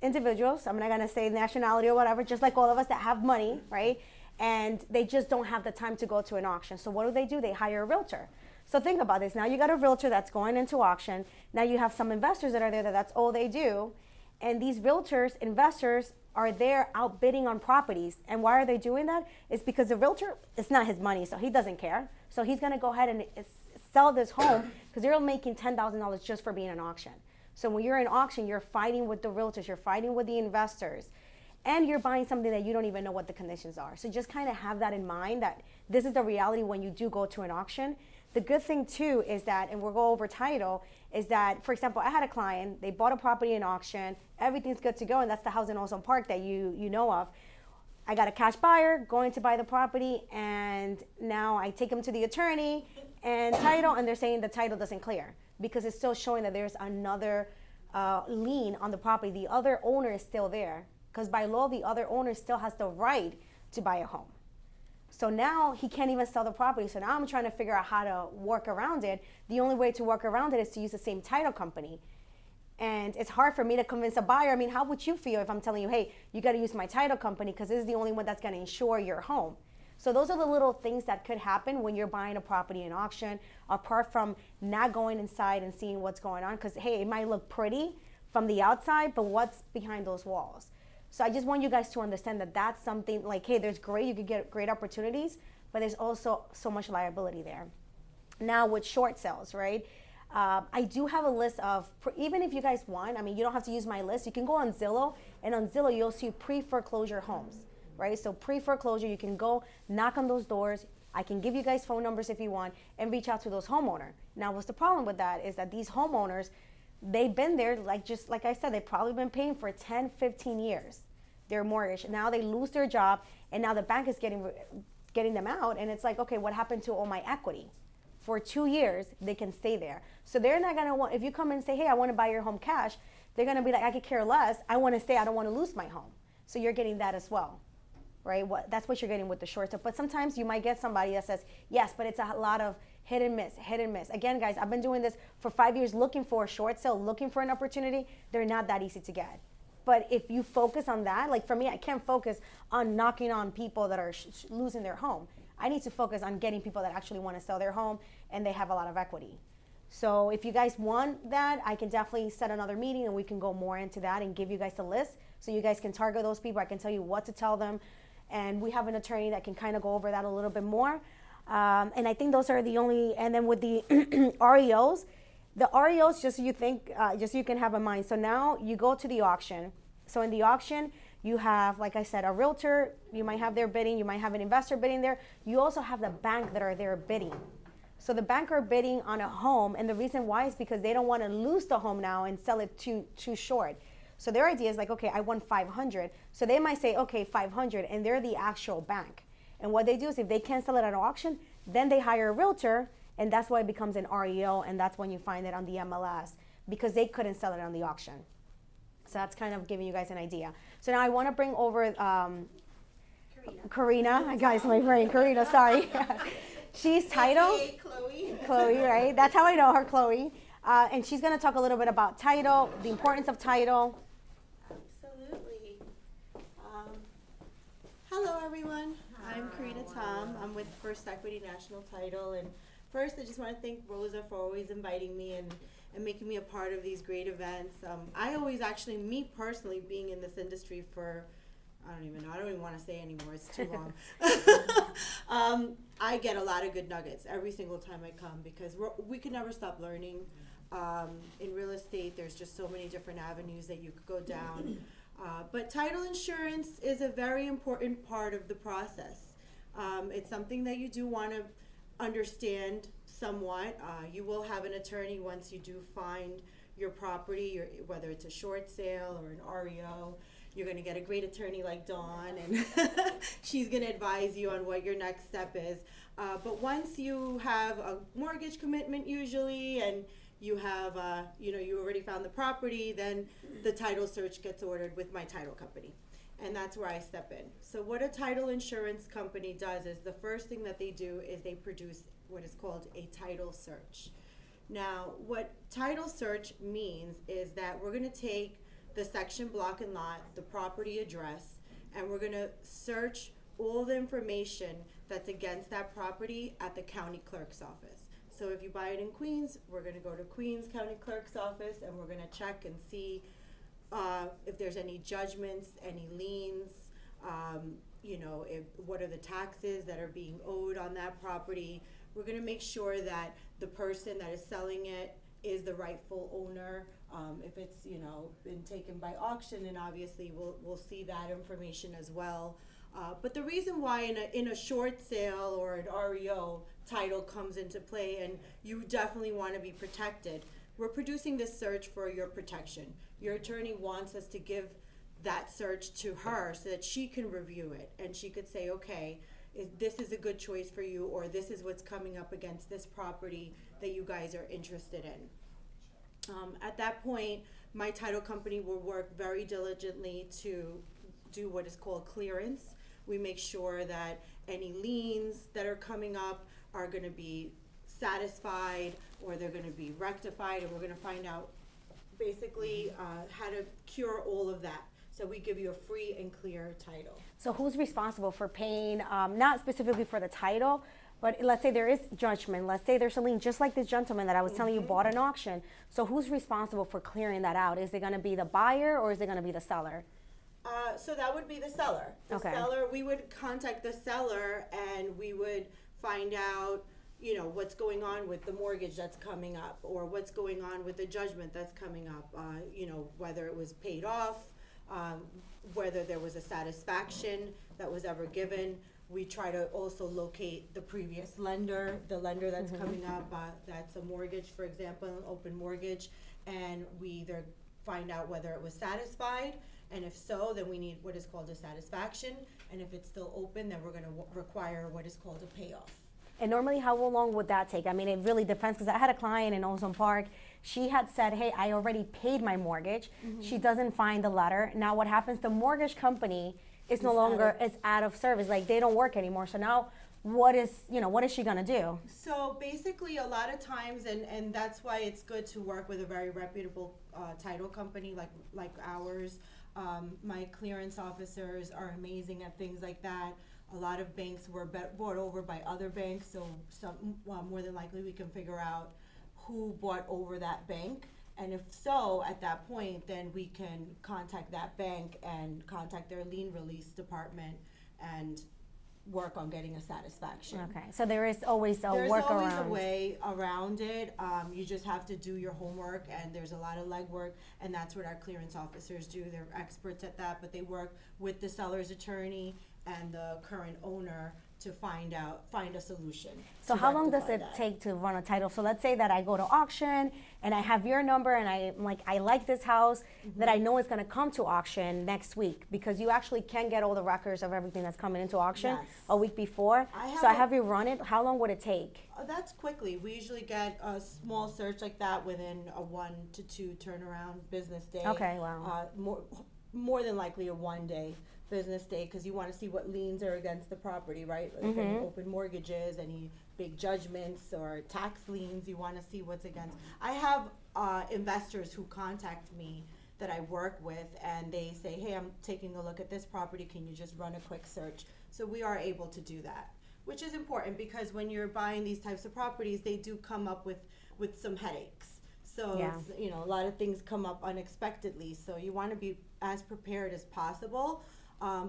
individuals, I'm not gonna say nationality or whatever, just like all of us, that have money, right? And they just don't have the time to go to an auction. So what do? They hire a realtor. So think about this. Now you got a realtor that's going into auction. Now you have some investors that are there that's all they do. And these realtors, investors, are there outbidding on properties. And why are they doing that? It's because the realtor, it's not his money, so he doesn't care. So he's gonna go ahead and sell this home because they're making $10,000 just for being an auction. So when you're in auction, you're fighting with the realtors, you're fighting with the investors, and you're buying something that you don't even know what the conditions are. So just kind of have that in mind, that this is the reality when you do go to an auction. The good thing too is that, and we'll go over title, is that, for example, I had a client, they bought a property in auction, everything's good to go, and that's the house in Ozone Park that you know of. I got a cash buyer going to buy the property, and now I take them to the attorney and title, and they're saying the title doesn't clear because it's still showing that there's another lien on the property. The other owner is still there, because by law, the other owner still has the right to buy a home. So now he can't even sell the property. So now I'm trying to figure out how to work around it. The only way to work around it is to use the same title company. And it's hard for me to convince a buyer. I mean, how would you feel if I'm telling you, hey, you got to use my title company because this is the only one that's going to insure your home? So those are the little things that could happen when you're buying a property in auction, apart from not going inside and seeing what's going on. Because, hey, it might look pretty from the outside, but what's behind those walls? So I just want you guys to understand that that's something like, hey, there's great, you could get great opportunities, but there's also so much liability there. Now with short sales, right? I do have a list of, even if you guys want, I mean, you don't have to use my list. You can go on Zillow, and on Zillow, you'll see pre-foreclosure homes, right? So pre-foreclosure, you can go knock on those doors. I can give you guys phone numbers if you want, and reach out to those homeowners. Now, what's the problem with that is that these homeowners, they've been there, just like I said, they've probably been paying for 10, 15 years, their mortgage. Now they lose their job, and now the bank is getting them out, and it's like, okay, what happened to all my equity? For 2 years, they can stay there. So they're not gonna want, if you come and say, hey, I wanna buy your home cash, they're gonna be like, I could care less, I wanna stay, I don't wanna lose my home. So you're getting that as well, right? That's what you're getting with the short term. But sometimes you might get somebody that says, yes, but it's a lot of hit and miss, hit and miss. Again, guys, I've been doing this for 5 years, looking for a short sale, looking for an opportunity. They're not that easy to get. But if you focus on that, like for me, I can't focus on knocking on people that are losing their home. I need to focus on getting people that actually want to sell their home and they have a lot of equity. So if you guys want that, I can definitely set another meeting and we can go more into that and give you guys a list so you guys can target those people. I can tell you what to tell them. And we have an attorney that can kind of go over that a little bit more. And I think those are the only, and then with the REOs, the REOs, just so you think, just so you can have in mind. So now you go to the auction. So in the auction, you have, like I said, a realtor, you might have their bidding, you might have an investor bidding there. You also have the bank that are there bidding. So the bank are bidding on a home, and the reason why is because they don't want to lose the home now and sell it too short. So their idea is like, okay, I want 500. So they might say, okay, 500, and they're the actual bank. And what they do is if they can't sell it at an auction, then they hire a realtor, and that's why it becomes an REO, and that's when you find it on the MLS, because they couldn't sell it on the auction. So that's kind of giving you guys an idea. So now I want to bring over Karina. Guys, my friend Karina, sorry. She's title. Chloe, right? That's how I know her, Chloe. And she's going to talk a little bit about title, the importance of title. Absolutely. Hello, everyone. I'm Karina Tom. I'm with First Equity National Title. And first, I just want to thank Rosa for always inviting me and making me a part of these great events. I always actually, me personally, being in this industry for, I don't even want to say anymore, it's too long. I get a lot of good nuggets every single time I come because we can never stop learning In real estate, there's just so many different avenues that you could go down. But title insurance is a very important part of the process. It's something that you do want to understand somewhat. You will have an attorney once you do find your property, whether it's a short sale or an REO. You're going to get a great attorney like Dawn, and she's going to advise you on what your next step is. But once you have a mortgage commitment usually, and you have, you already found the property, then the title search gets ordered with my title company. And that's where I step in. So what a title insurance company does is the first thing that they do is they produce what is called a title search. Now, what title search means is that we're going to take the section, block, and lot, the property address, and we're going to search all the information that's against that property at the county clerk's office. So if you buy it in Queens, we're going to go to Queens County Clerk's office, and we're going to check and see if there's any judgments, any liens, what are the taxes that are being owed on that property. We're going to make sure that the person that is selling it is the rightful owner. If it's been taken by auction, then obviously we'll see that information as well. But the reason why in a short sale or an REO, title comes into play, and you definitely want to be protected. We're producing this search for your protection. Your attorney wants us to give that search to her so that she can review it, and she could say, okay, this is a good choice for you, or this is what's coming up against this property that you guys are interested in. At that point, my title company will work very diligently to do what is called clearance. We make sure that any liens that are coming up are going to be satisfied, or they're going to be rectified, and we're going to find out basically how to cure all of that. So we give you a free and clear title. So who's responsible for paying, not specifically for the title, but let's say there is judgment, let's say there's a lien, just like this gentleman that I was telling you bought an auction. So who's responsible for clearing that out? Is it going to be the buyer, or is it going to be the seller? So that would be the seller. The seller, we would contact the seller, and we would find out, what's going on with the mortgage that's coming up, or what's going on with the judgment that's coming up, whether it was paid off, whether there was a satisfaction that was ever given. We try to also locate the previous lender, the lender that's coming up, that's a mortgage, for example, an open mortgage, and we either find out whether it was satisfied, and if so, then we need what is called a satisfaction, and if it's still open, then we're going to require what is called a payoff. And normally, how long would that take? I mean, it really depends, because I had a client in Ozone Park. She had said, hey, I already paid my mortgage. She doesn't find the letter. Now what happens, the mortgage company is no longer, is out of service. Like, they don't work anymore. So now what is she gonna do? So basically, a lot of times, and that's why it's good to work with a very reputable title company like ours. My clearance officers are amazing at things like that. A lot of banks were bought over by other banks, so more than likely we can figure out who bought over that bank. And if so, at that point, then we can contact that bank and contact their lien release department and work on getting a satisfaction. Okay, so there is always a There's workaround. always a way around it. You just have to do your homework, and there's a lot of legwork, and that's what our clearance officers do. They're experts at that, but they work with the seller's attorney and the current owner to find a solution. So how long does rectify it that. take to run a title? So let's say that I go to auction and I have your number, and I'm like, I like this house, that I know it's gonna come to auction next week, because you actually can get all the records of everything that's coming into auction Yes. a week before. So I have you run it. How long would it take? That's quickly. We usually get a small search like that within a 1 to 2 turnaround business day. Okay, wow. More than likely a 1 day business day, because you want to see what liens are against the property, right? If any open mortgages, any big judgments or tax liens, you want to see what's against. I have investors who contact me that I work with, and they say, hey, I'm taking a look at this property, can you just run a quick search? So we are able to do that, which is important, because when you're buying these types of properties, they do come up with some headaches. So Yeah. it's, a lot of things come up unexpectedly, so you want to be as prepared as possible.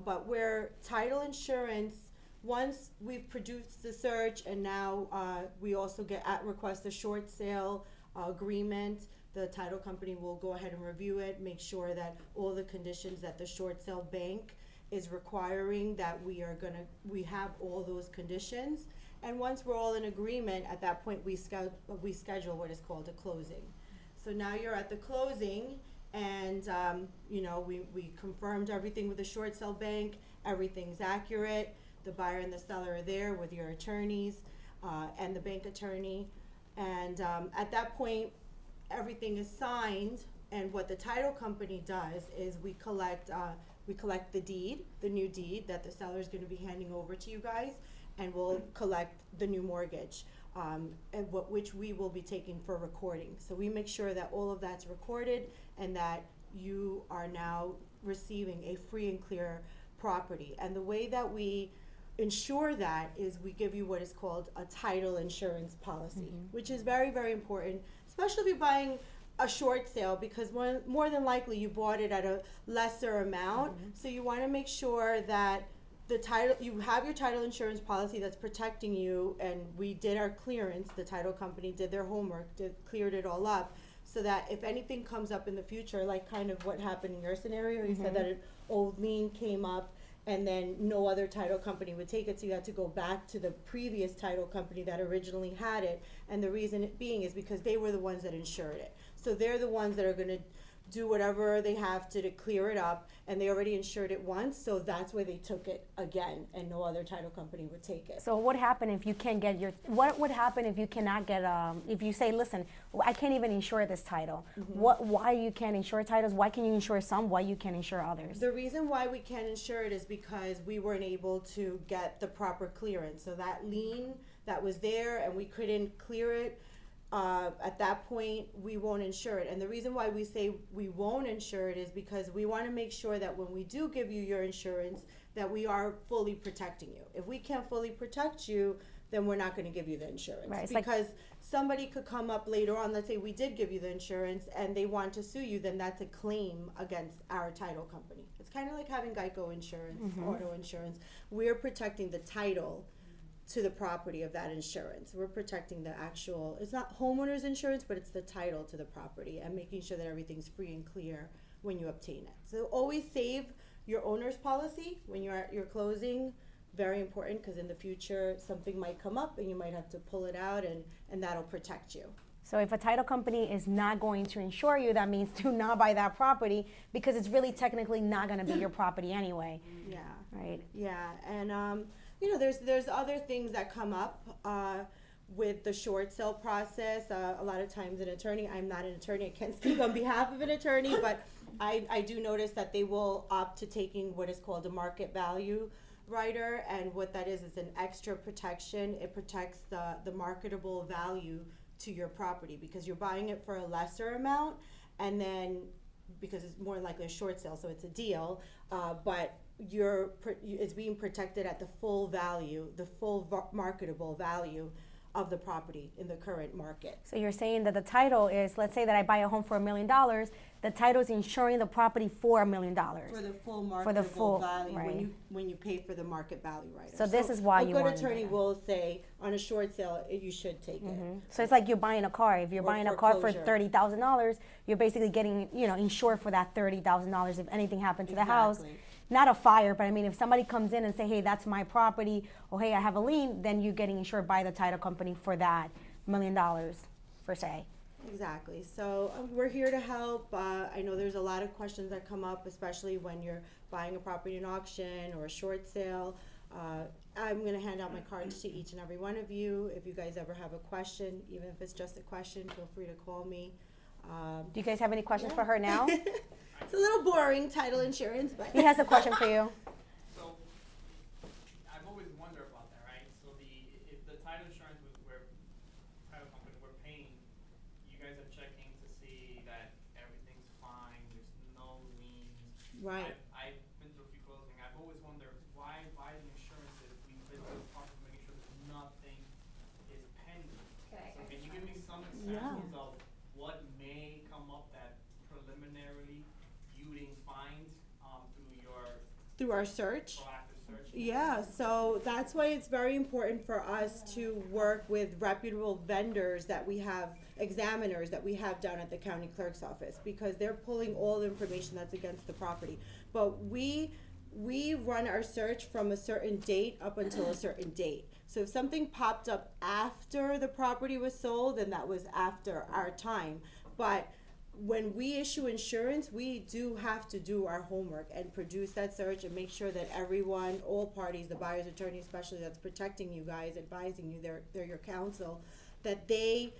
But where title insurance, once we've produced the search, and now we also get at request a short sale agreement. The title company will go ahead and review it, make sure that all the conditions that the short sale bank is requiring, that we have all those conditions. And once we're all in agreement, at that point, we schedule what is called a closing. So now you're at the closing, and we confirmed everything with the short sale bank. Everything's accurate. The buyer and the seller are there with your attorneys and the bank attorney. And at that point, everything is signed. And what the title company does is we collect the deed, the new deed that the seller is going to be handing over to you guys, and we'll collect the new mortgage, which we will be taking for recording. So we make sure that all of that's recorded and that you are now receiving a free and clear property. And the way that we ensure that is we give you what is called a title insurance policy, which is very, very important, especially if you're buying a short sale, because more than likely you bought it at a lesser amount. So you want to make sure that you have your title insurance policy that's protecting you, and we did our clearance. The title company did their homework, cleared it all up, so that if anything comes up in the future, like kind of what happened in your scenario, you said that an old lien came up and then no other title company would take it, so you had to go back to the previous title company that originally had it. And the reason it being is because they were the ones that insured it. So they're the ones that are going to do whatever they have to clear it up, and they already insured it once, so that's why they took it again, and no other title company would take it. So what happened if you can't get what would happen if you cannot get, if you say, listen, I can't even insure this title? Why you can't insure titles? Why can you insure some? Why you can't insure others? The reason why we can't insure it is because we weren't able to get the proper clearance. So that lien that was there and we couldn't clear it, at that point, we won't insure it. And the reason why we say we won't insure it is because we want to make sure that when we do give you your insurance, that we are fully protecting you. If we can't fully protect you, then we're not going to give you the insurance. Right, because somebody could come up later on, let's say we did give you the insurance and they want to sue you, then that's a claim against our title company. It's kind of like having Geico insurance, auto insurance. We're protecting the title to the property of that insurance. We're protecting the actual, it's not homeowner's insurance, but it's the title to the property, and making sure that everything's free and clear when you obtain it. So always save your owner's policy when you're at your closing. Very important, because in the future something might come up and you might have to pull it out, and that'll protect you. So if a title company is not going to insure you, that means do not buy that property, because it's really technically not going to be your property anyway. Yeah. Right. Yeah, and there's other things that come up with the short sale process. A lot of times an attorney, I'm not an attorney, I can't speak on behalf of an attorney, but I do notice that they will opt to taking what is called a market value rider, and what that is an extra protection. It protects the marketable value to your property, because you're buying it for a lesser amount, and then because it's more likely a short sale, so it's a deal, but it's being protected at the full value, the full marketable value of the property in the current market. So you're saying that the title is, let's say that I buy a home for $1 million, the title is insuring the property for $1 million. For the full marketable full, value, right. when you pay for the market value rider. So this is why you want a good attorney that. will say on a short sale you should take it. So it's like you're buying a car. If you're Or buying a car for foreclosure. $30,000, you're basically getting, insured for that $30,000 if anything happened to the house. Exactly. Not a fire, but I mean, if somebody comes in and say, hey, that's my property, or hey, I have a lien, then you're getting insured by the title company for that $1 million, per se. Exactly. So we're here to help. I know there's a lot of questions that come up, especially when you're buying a property in auction or a short sale. I'm going to hand out my cards to each and every one of you. If you guys ever have a question, even if it's just a question, feel free to call me. Do you guys have any questions for her now? It's a little boring, title insurance, but He has a question for you. So, I've always wondered about that, right? So if the title insurance title company we're paying, you guys are checking to see that everything's fine, there's no liens. Right. I've been through a few closing. I've always wondered why buy the insurance if we've been through the process of making sure that nothing is pending. Okay. So can you give me some examples of what may come up that preliminarily you didn't find through your through our search. proactive search? Yeah, so that's why it's very important for us to work with reputable vendors that we have, examiners that we have down at the county clerk's office, because they're pulling all the information that's against the property. But we run our search from a certain date up until a certain date. So if something popped up after the property was sold, then that was after our time. But when we issue insurance, we do have to do our homework and produce that search and make sure that everyone, all parties, the buyer's attorney especially, that's protecting you guys, advising you, they're your counsel, that they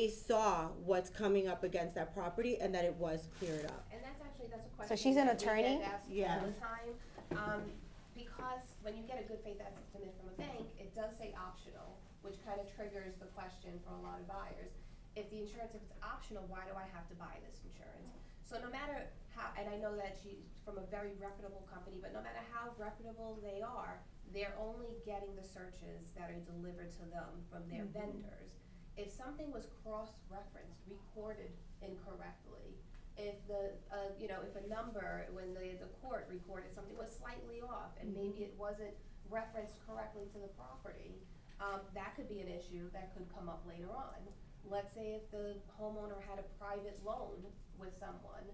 saw what's coming up against that property and that it was cleared up. And that's a question. So she's an that we attorney? get asked Yeah. all the time. Because when you get a good faith estimate from a bank, it does say optional, which kind of triggers the question for a lot of buyers. If the insurance, if it's optional, why do I have to buy this insurance? So no matter how, and I know that she's from a very reputable company, but no matter how reputable they are, they're only getting the searches that are delivered to them from their vendors. If something was cross-referenced, recorded incorrectly, if if a number, when the court recorded something was slightly off and maybe it wasn't referenced correctly to the property, that could be an issue that could come up later on. Let's say if the homeowner had a private loan with someone,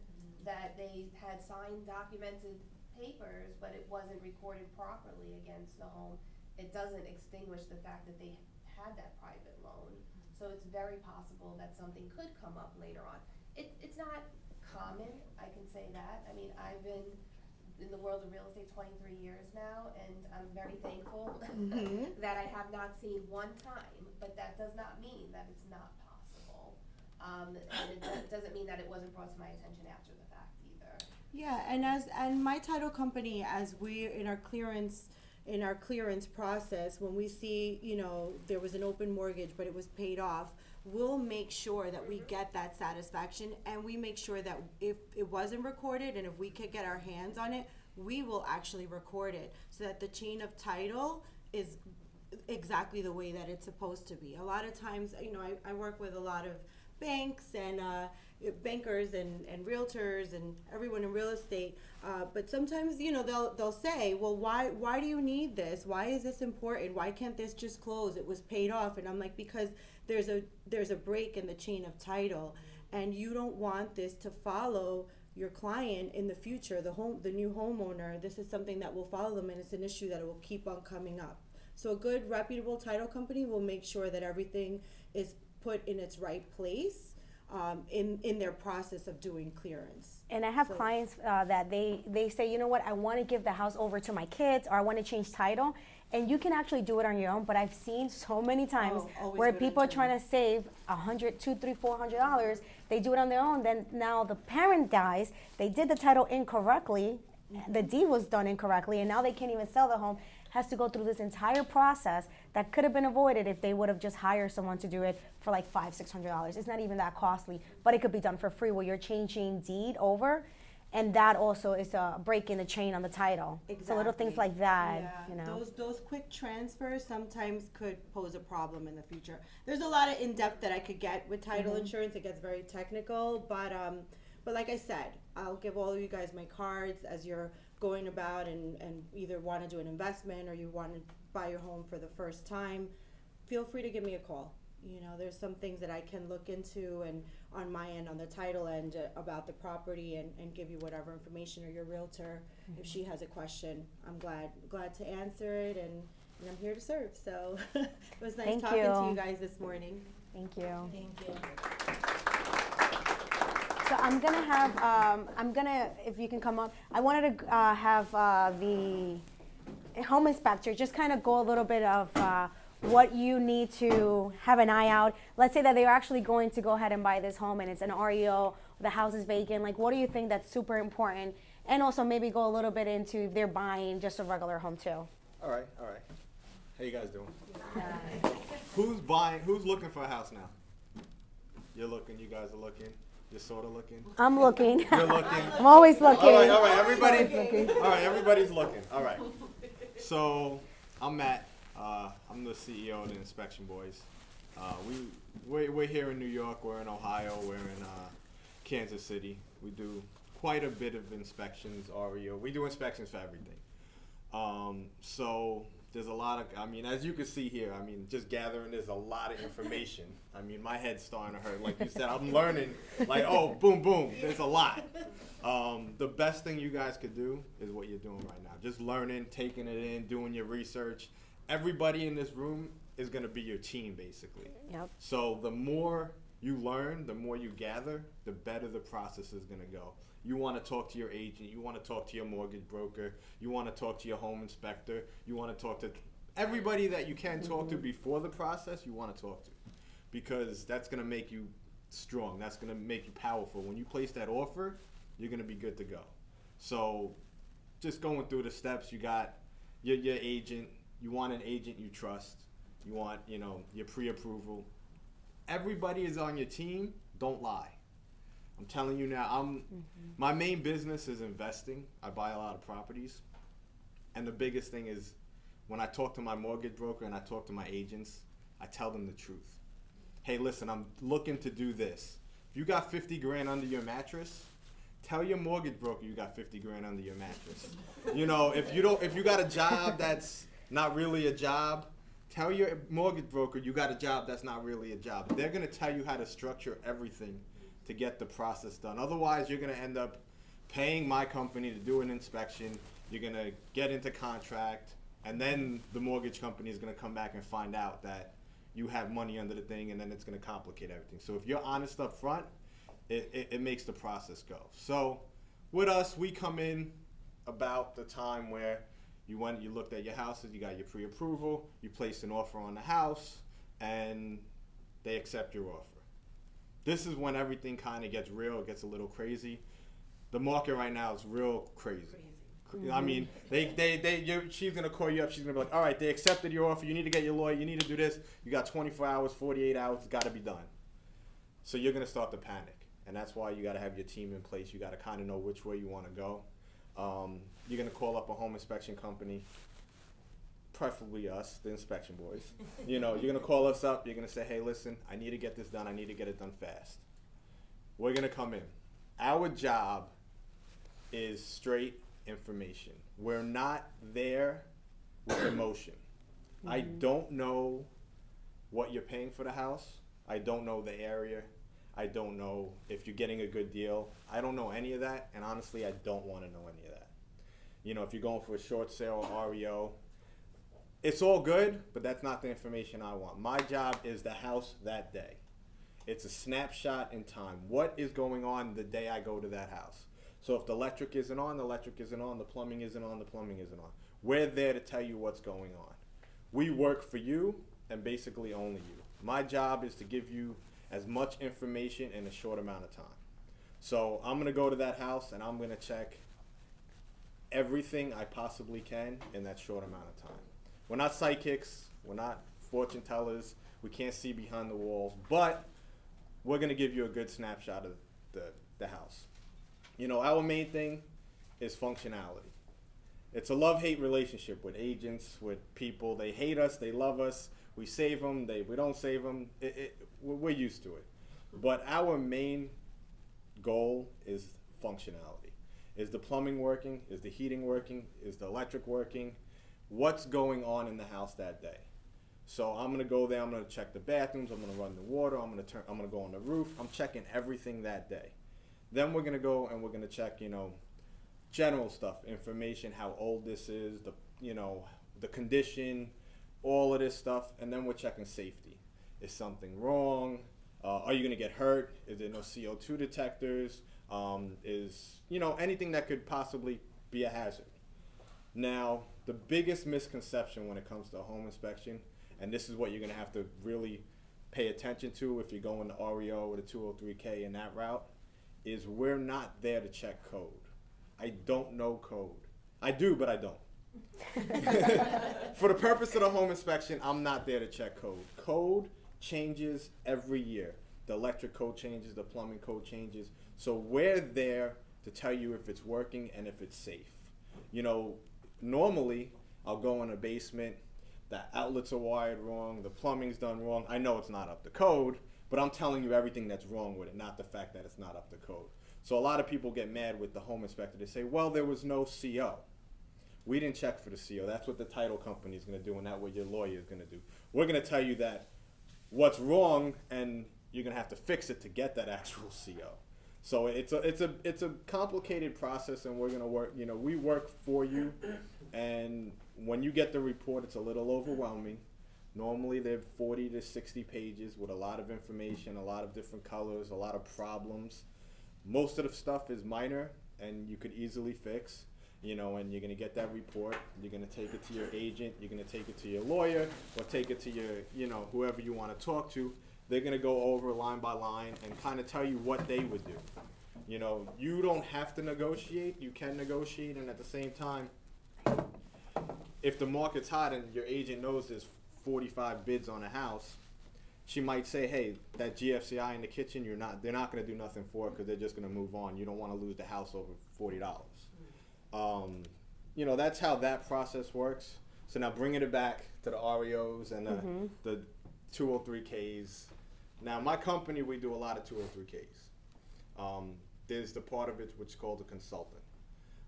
that they had signed documented papers, but it wasn't recorded properly against the home, it doesn't extinguish the fact that they had that private loan. So it's very possible that something could come up later on. It's not common, I can say that. I mean, I've been in the world of real estate 23 years now, and I'm very thankful that I have not seen one time, but that does not mean that it's not possible. And it doesn't mean that it wasn't brought to my attention after the fact either. Yeah, and my title company, as we in our clearance process, when we see, there was an open mortgage but it was paid off, we'll make sure that we get that satisfaction, and we make sure that if it wasn't recorded and if we could get our hands on it, we will actually record it so that the chain of title is exactly the way that it's supposed to be. A lot of times, I work with a lot of banks and bankers and realtors and everyone in real estate, but sometimes they'll say, well, why do you need this? Why is this important? Why can't this just close? It was paid off. And I'm like, because there's a break in the chain of title, and you don't want this to follow your client in the future, the new homeowner. This is something that will follow them, and it's an issue that will keep on coming up. So a good reputable title company will make sure that everything is put in its right place in their process of doing clearance. And I have clients that they say, you know what, I want to give the house over to my kids, or I want to change title. And you can actually do it on your own, but I've seen so many times where people are trying to save $100, $200, $300, $400. They do it on their own. Then now the parent dies. They did the title incorrectly. The deed was done incorrectly, and now they can't even sell the home. Has to go through this entire process that could have been avoided if they would have just hired someone to do it for like $500, $600. It's not even that costly, but it could be done for free where you're changing deed over. And that also is a break in the chain on the title. Exactly. So little things like that, Yeah. Those quick transfers sometimes could pose a problem in the future. There's a lot of in-depth that I could get with title insurance. It gets very technical, but like I said, I'll give all of you guys my cards as you're going about and either want to do an investment or you want to buy your home for the first time. Feel free to give me a call. There's some things that I can look into and on my end, on the title end, about the property and give you whatever information, or your realtor, if she has a question. I'm glad to answer it, and I'm here to serve. So it was nice talking to you guys this morning. Thank you. Thank you. So I'm gonna have, if you can come up, I wanted to have the home inspector just kind of go a little bit of what you need to have an eye out. Let's say that they're actually going to go ahead and buy this home and it's an REO, the house is vacant. Like, what do you think that's super important? And also maybe go a little bit into if they're buying just a regular home too. All right. How you guys doing? Who's looking for a house now? You're looking, you guys are looking, you're sort of looking. I'm looking. You're looking. I'm always looking. All right, everybody's looking. All right. So, I'm Matt. I'm the CEO of the Inspection Boys. We're here in New York, we're in Ohio, we're in Kansas City. We do quite a bit of inspections, REO. We do inspections for everything. So there's a lot of, I mean, as you can see here, I mean, just gathering, there's a lot of information. I mean, my head's starting to hurt. Like you said, I'm learning, like, oh, boom, boom, there's a lot. The best thing you guys could do is what you're doing right now. Just learning, taking it in, doing your research. Everybody in this room is going to be your team, basically. Yep. So the more you learn, the more you gather, the better the process is going to go. You want to talk to your agent, you want to talk to your mortgage broker, you want to talk to your home inspector, you want to talk to everybody that you can talk to before the process, you want to talk to. Because that's going to make you strong, that's going to make you powerful. When you place that offer, you're going to be good to go. So just going through the steps, you got your agent, you want an agent you trust, you want, you know, your pre-approval. Everybody is on your team, don't lie. I'm telling you now, my main business is investing. I buy a lot of properties. And the biggest thing is when I talk to my mortgage broker and I talk to my agents, I tell them the truth. Hey, listen, I'm looking to do this. If you got 50 grand under your mattress, tell your mortgage broker you got 50 grand under your mattress. You know, if you got a job that's not really a job, tell your mortgage broker you got a job that's not really a job. They're gonna tell you how to structure everything to get the process done. Otherwise, you're gonna end up paying my company to do an inspection. You're gonna get into contract, and then the mortgage company is gonna come back and find out that you have money under the thing, and then it's gonna complicate everything. So if you're honest up front, it makes the process go. So with us, we come in about the time where you looked at your houses, you got your pre-approval, you placed an offer on the house, and they accept your offer. This is when everything kind of gets real, it gets a little crazy. The market right now is real crazy. I mean, she's gonna call you up, she's gonna be like, all right, they accepted your offer, you need to get your lawyer, you need to do this, you got 24 hours, 48 hours, it's gotta be done. So you're gonna start to panic. And that's why you gotta have your team in place, you gotta kind of know which way you wanna go. You're gonna call up a home inspection company, preferably us, the inspection boys. You know, you're gonna call us up, you're gonna say, hey, listen, I need to get this done, I need to get it done fast. We're gonna come in. Our job is straight information. We're not there with emotion. I don't know what you're paying for the house. I don't know the area. I don't know if you're getting a good deal. I don't know any of that, and honestly, I don't want to know any of that. You know, if you're going for a short sale or REO, it's all good, but that's not the information I want. My job is the house that day. It's a snapshot in time. What is going on the day I go to that house? So if the electric isn't on, the electric isn't on, the plumbing isn't on, the plumbing isn't on. We're there to tell you what's going on. We work for you and basically only you. My job is to give you as much information in a short amount of time. So I'm gonna go to that house and I'm gonna check everything I possibly can in that short amount of time. We're not psychics, we're not fortune tellers, we can't see behind the walls, but we're gonna give you a good snapshot of the house. You know, our main thing is functionality. It's a love-hate relationship with agents, with people. They hate us, they love us, we save them, we don't save them, we're used to it. But our main goal is functionality. Is the plumbing working? Is the heating working? Is the electric working? What's going on in the house that day? So I'm gonna go there, I'm gonna check the bathrooms, I'm gonna run the water, I'm gonna go on the roof, I'm checking everything that day. Then we're gonna go and we're gonna check, you know, general stuff, information, how old this is, the condition, all of this stuff, and then we're checking safety. Is something wrong? Are you gonna get hurt? Is there no CO2 detectors? Is, you know, anything that could possibly be a hazard. Now, the biggest misconception when it comes to a home inspection, and this is what you're gonna have to really pay attention to if you're going to REO or the 203K in that route, is we're not there to check code. I don't know code. I do, but I don't. For the purpose of the home inspection, I'm not there to check code. Code changes every year. The electric code changes, the plumbing code changes. So we're there to tell you if it's working and if it's safe. You know, normally I'll go in a basement, the outlets are wired wrong, the plumbing's done wrong. I know it's not up to code, but I'm telling you everything that's wrong with it, not the fact that it's not up to code. So a lot of people get mad with the home inspector. They say, well, there was no CO. We didn't check for the CO. That's what the title company is going to do, and that's what your lawyer is going to do. We're going to tell you that what's wrong, and you're going to have to fix it to get that actual CO. So it's a complicated process, and we're going to work. We work for you, and when you get the report, it's a little overwhelming. Normally, they're 40 to 60 pages with a lot of information, a lot of different colors, a lot of problems. Most of the stuff is minor, and you could easily fix. And you're going to get that report. You're going to take it to your agent. You're going to take it to your lawyer, or take it to your, whoever you want to talk to. They're going to go over line by line and kind of tell you what they would do. You don't have to negotiate. You can negotiate, and at the same time, if the market's hot and your agent knows there's 45 bids on a house, she might say, hey, that GFCI in the kitchen, they're not going to do nothing for it because they're just going to move on. You don't want to lose the house over $40. That's how that process works. So now bringing it back to the REOs and the 203Ks. Now, my company, we do a lot of 203Ks. There's the part of it which is called a consultant.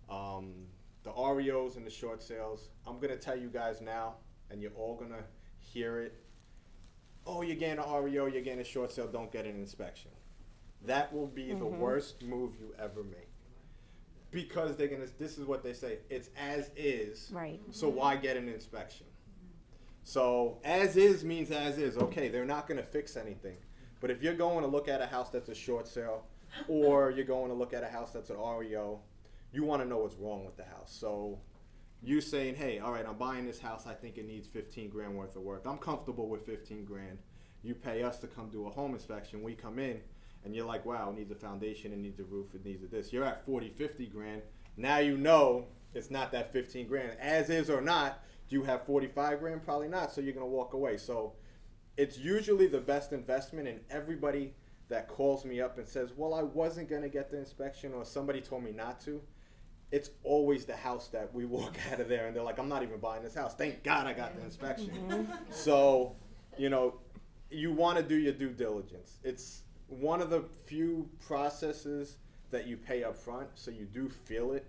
The REOs and the short sales, I'm going to tell you guys now, and you're all going to hear it. Oh, you're getting an REO, you're getting a short sale, don't get an inspection. That will be the worst move you ever make. Because this is what they say, it's as is, Right. So why get an inspection? So as is means as is. Okay, they're not going to fix anything. But if you're going to look at a house that's a short sale, or you're going to look at a house that's an REO, you want to know what's wrong with the house. So you saying, hey, all right, I'm buying this house, I think it needs 15 grand worth of work. I'm comfortable with 15 grand. You pay us to come do a home inspection. We come in, and you're like, wow, it needs a foundation, it needs a roof, it needs a this. You're at 40, 50 grand. Now you know it's not that 15 grand. As is or not, do you have 45 grand? Probably not, so you're going to walk away. So it's usually the best investment, and everybody that calls me up and says, well, I wasn't going to get the inspection, or somebody told me not to, it's always the house that we walk out of there and they're like, I'm not even buying this house. Thank God I got the inspection. So, you want to do your due diligence. It's one of the few processes that you pay up front, so you do feel it.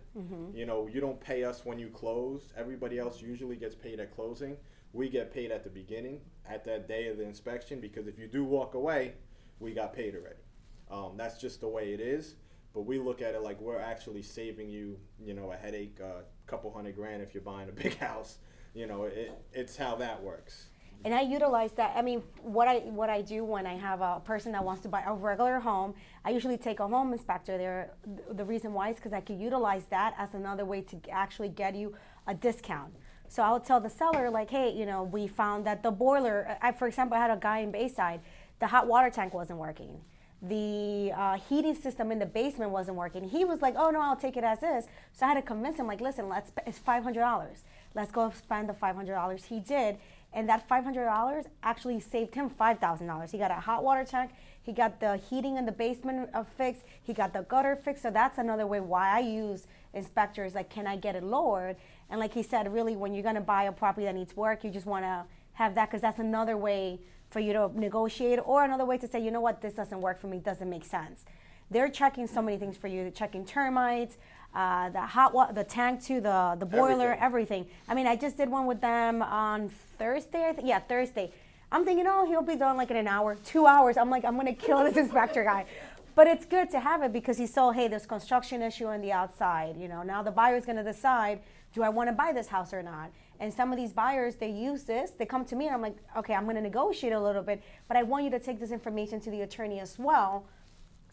You don't pay us when you close. Everybody else usually gets paid at closing. We get paid at the beginning, at that day of the inspection, because if you do walk away, we got paid already. That's just the way it is. But we look at it like we're actually saving you, a headache, a couple $100,000 if you're buying a big house. It's how that works. And I utilize that. I mean, what I do when I have a person that wants to buy a regular home, I usually take a home inspector there. The reason why is because I could utilize that as another way to actually get you a discount. So I'll tell the seller, like, hey, we found that the boiler, for example, I had a guy in Bayside, the hot water tank wasn't working. The heating system in the basement wasn't working. He was like, oh no, I'll take it as is. So I had to convince him, like, listen, it's $500. Let's go spend the $500. He did. And that $500 actually saved him $5,000. He got a hot water tank. He got the heating in the basement fixed. He got the gutter fixed. So that's another way why I use inspectors. Like, can I get it lowered? And like he said, really, when you're going to buy a property that needs work, you just want to have that, because that's another way for you to negotiate, or another way to say, you know what, this doesn't work for me, doesn't make sense. They're checking so many things for you. They're checking termites, the tank too, the boiler, everything. I mean, I just did one with them on Thursday, Thursday. I'm thinking, oh, he'll be done like in an hour, 2 hours. I'm like, I'm gonna kill this inspector guy. But it's good to have it because he saw, hey, there's construction issue on the outside. Now the buyer's gonna decide, do I wanna buy this house or not? And some of these buyers, they use this, they come to me and I'm like, okay, I'm gonna negotiate a little bit, but I want you to take this information to the attorney as well,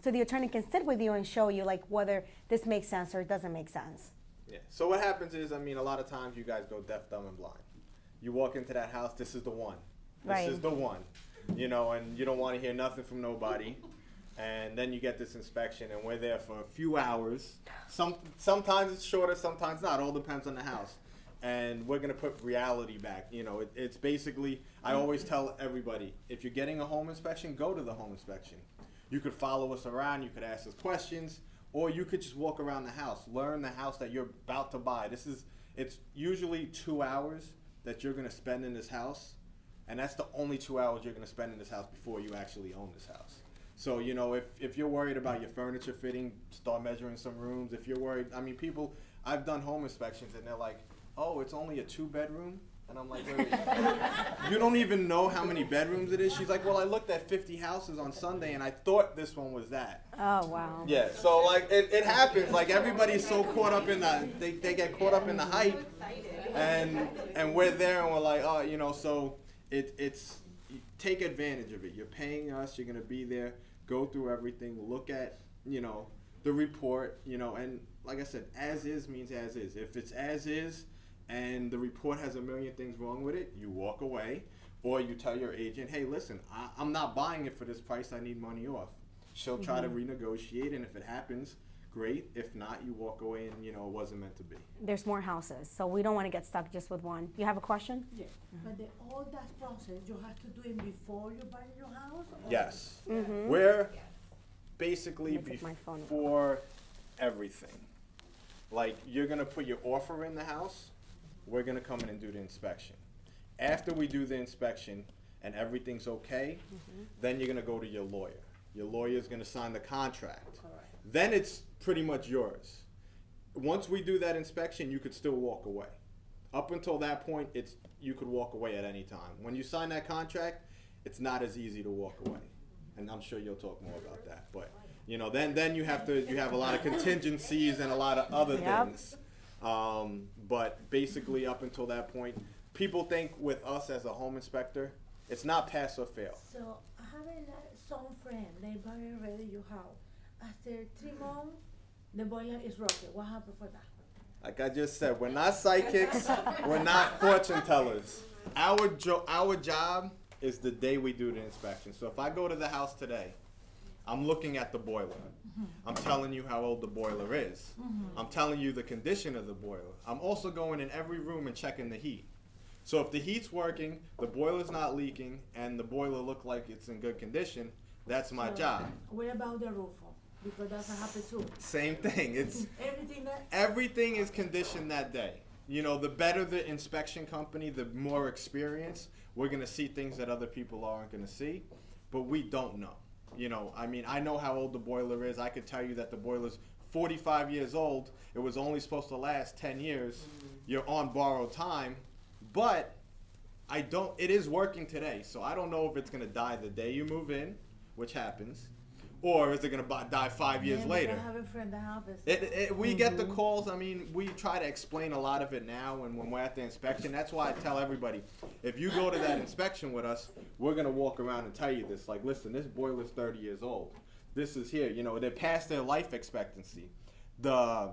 so the attorney can sit with you and show you like whether this makes sense or it doesn't make sense. Yeah, so what happens is, a lot of times you guys go deaf, dumb, and blind. You walk into that house, this is the one. This is the one. And you don't wanna hear nothing from nobody. And then you get this inspection and we're there for a few hours. Sometimes it's shorter, sometimes not, all depends on the house. And we're gonna put reality back. It's basically, I always tell everybody, if you're getting a home inspection, go to the home inspection. You could follow us around, you could ask us questions, or you could just walk around the house, learn the house that you're about to buy. It's usually 2 hours that you're gonna spend in this house, and that's the only 2 hours you're gonna spend in this house before you actually own this house. So, if you're worried about your furniture fitting, start measuring some rooms. If you're worried, I've done home inspections and they're like, oh, it's only a 2-bedroom? And I'm like, wait, you don't even know how many bedrooms it is? She's like, well, I looked at 50 houses on Sunday and I thought this one was that. Oh, wow. Yeah, so like it happens. Like everybody's so caught up in they get caught up in the hype, and we're there and we're like, oh, you know, so it's take advantage of it. You're paying us. You're gonna be there. Go through everything. Look at, you know, the report. You know, and like I said, as is means as is. If it's as is, and the report has a million things wrong with it, you walk away, or you tell your agent, hey, listen, I'm not buying it for this price. I need money off. She'll try to renegotiate, and if it happens, great. If not, you walk away and, you know, it wasn't meant to be. There's more houses, so we don't want to get stuck just with one. You have a question? Yeah, but all that process, you have to do it before you buy your house? Or? Yes. Mm-hmm. We're basically Let me take my phone. before everything. Like, you're going to put your offer in the house. We're going to come in and do the inspection. After we do the inspection and everything's okay, then you're going to go to your lawyer. Your lawyer's going to sign the contract. Then it's pretty much yours. Once we do that inspection, you could still walk away. Up until that point, you could walk away at any time. When you sign that contract, it's not as easy to walk away. And I'm sure you'll talk more about that. But, you know, then you have a lot of contingencies and a lot of other things. But basically, up until that point, people think with us as a home inspector, it's not pass or fail. So I have some friend, they buy already your house. After 3 months, the boiler is broken. What happened for that? Like I just said, we're not psychics, we're not fortune tellers. Our job is the day we do the inspection. So if I go to the house today, I'm looking at the boiler. I'm telling you how old the boiler is. I'm telling you the condition of the boiler. I'm also going in every room and checking the heat. So if the heat's working, the boiler's not leaking, and the boiler look like it's in good condition, that's my job. What about the roof? Because that's what happens too. Same thing. It's Everything everything is conditioned that day. You know, the better the inspection company, the more experience, we're gonna see things that other people aren't gonna see, but we don't know. You know, I mean, I know how old the boiler is. I could tell you that the boiler's 45 years old. It was only supposed to last 10 years. You're on borrowed time, but it is working today. So I don't know if it's gonna die the day you move in, which happens, or is it going to die 5 years later? I have a friend that happens. We get the calls. I mean, we try to explain a lot of it now, and when we're at the inspection, that's why I tell everybody, if you go to that inspection with us, we're going to walk around and tell you this. Like, listen, this boiler's 30 years old. This is here. You know, they're past their life expectancy. The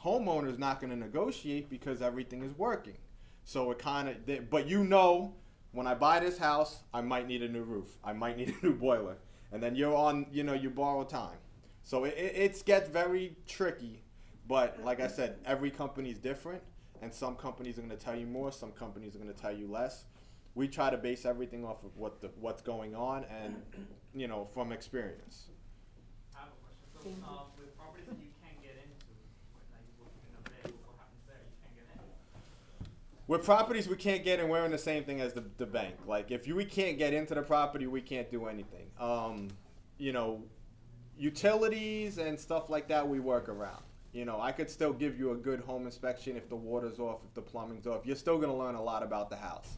homeowner's not going to negotiate because everything is working. So it kind of, but you know, when I buy this house, I might need a new roof. I might need a new boiler. And then you're on, you know, you borrow time. So it gets very tricky. But like I said, every company's different. And some companies are going to tell you more. Some companies are going to tell you less. We try to base everything off of what's going on and, you know, from experience. I have a question. So, with properties that you can't get into, like what happens there? You can't get in. With properties we can't get in, we're in the same thing as the bank. Like, if we can't get into the property, we can't do anything. You know, utilities and stuff like that, we work around. You know, I could still give you a good home inspection if the water's off, if the plumbing's off. You're still going to learn a lot about the house.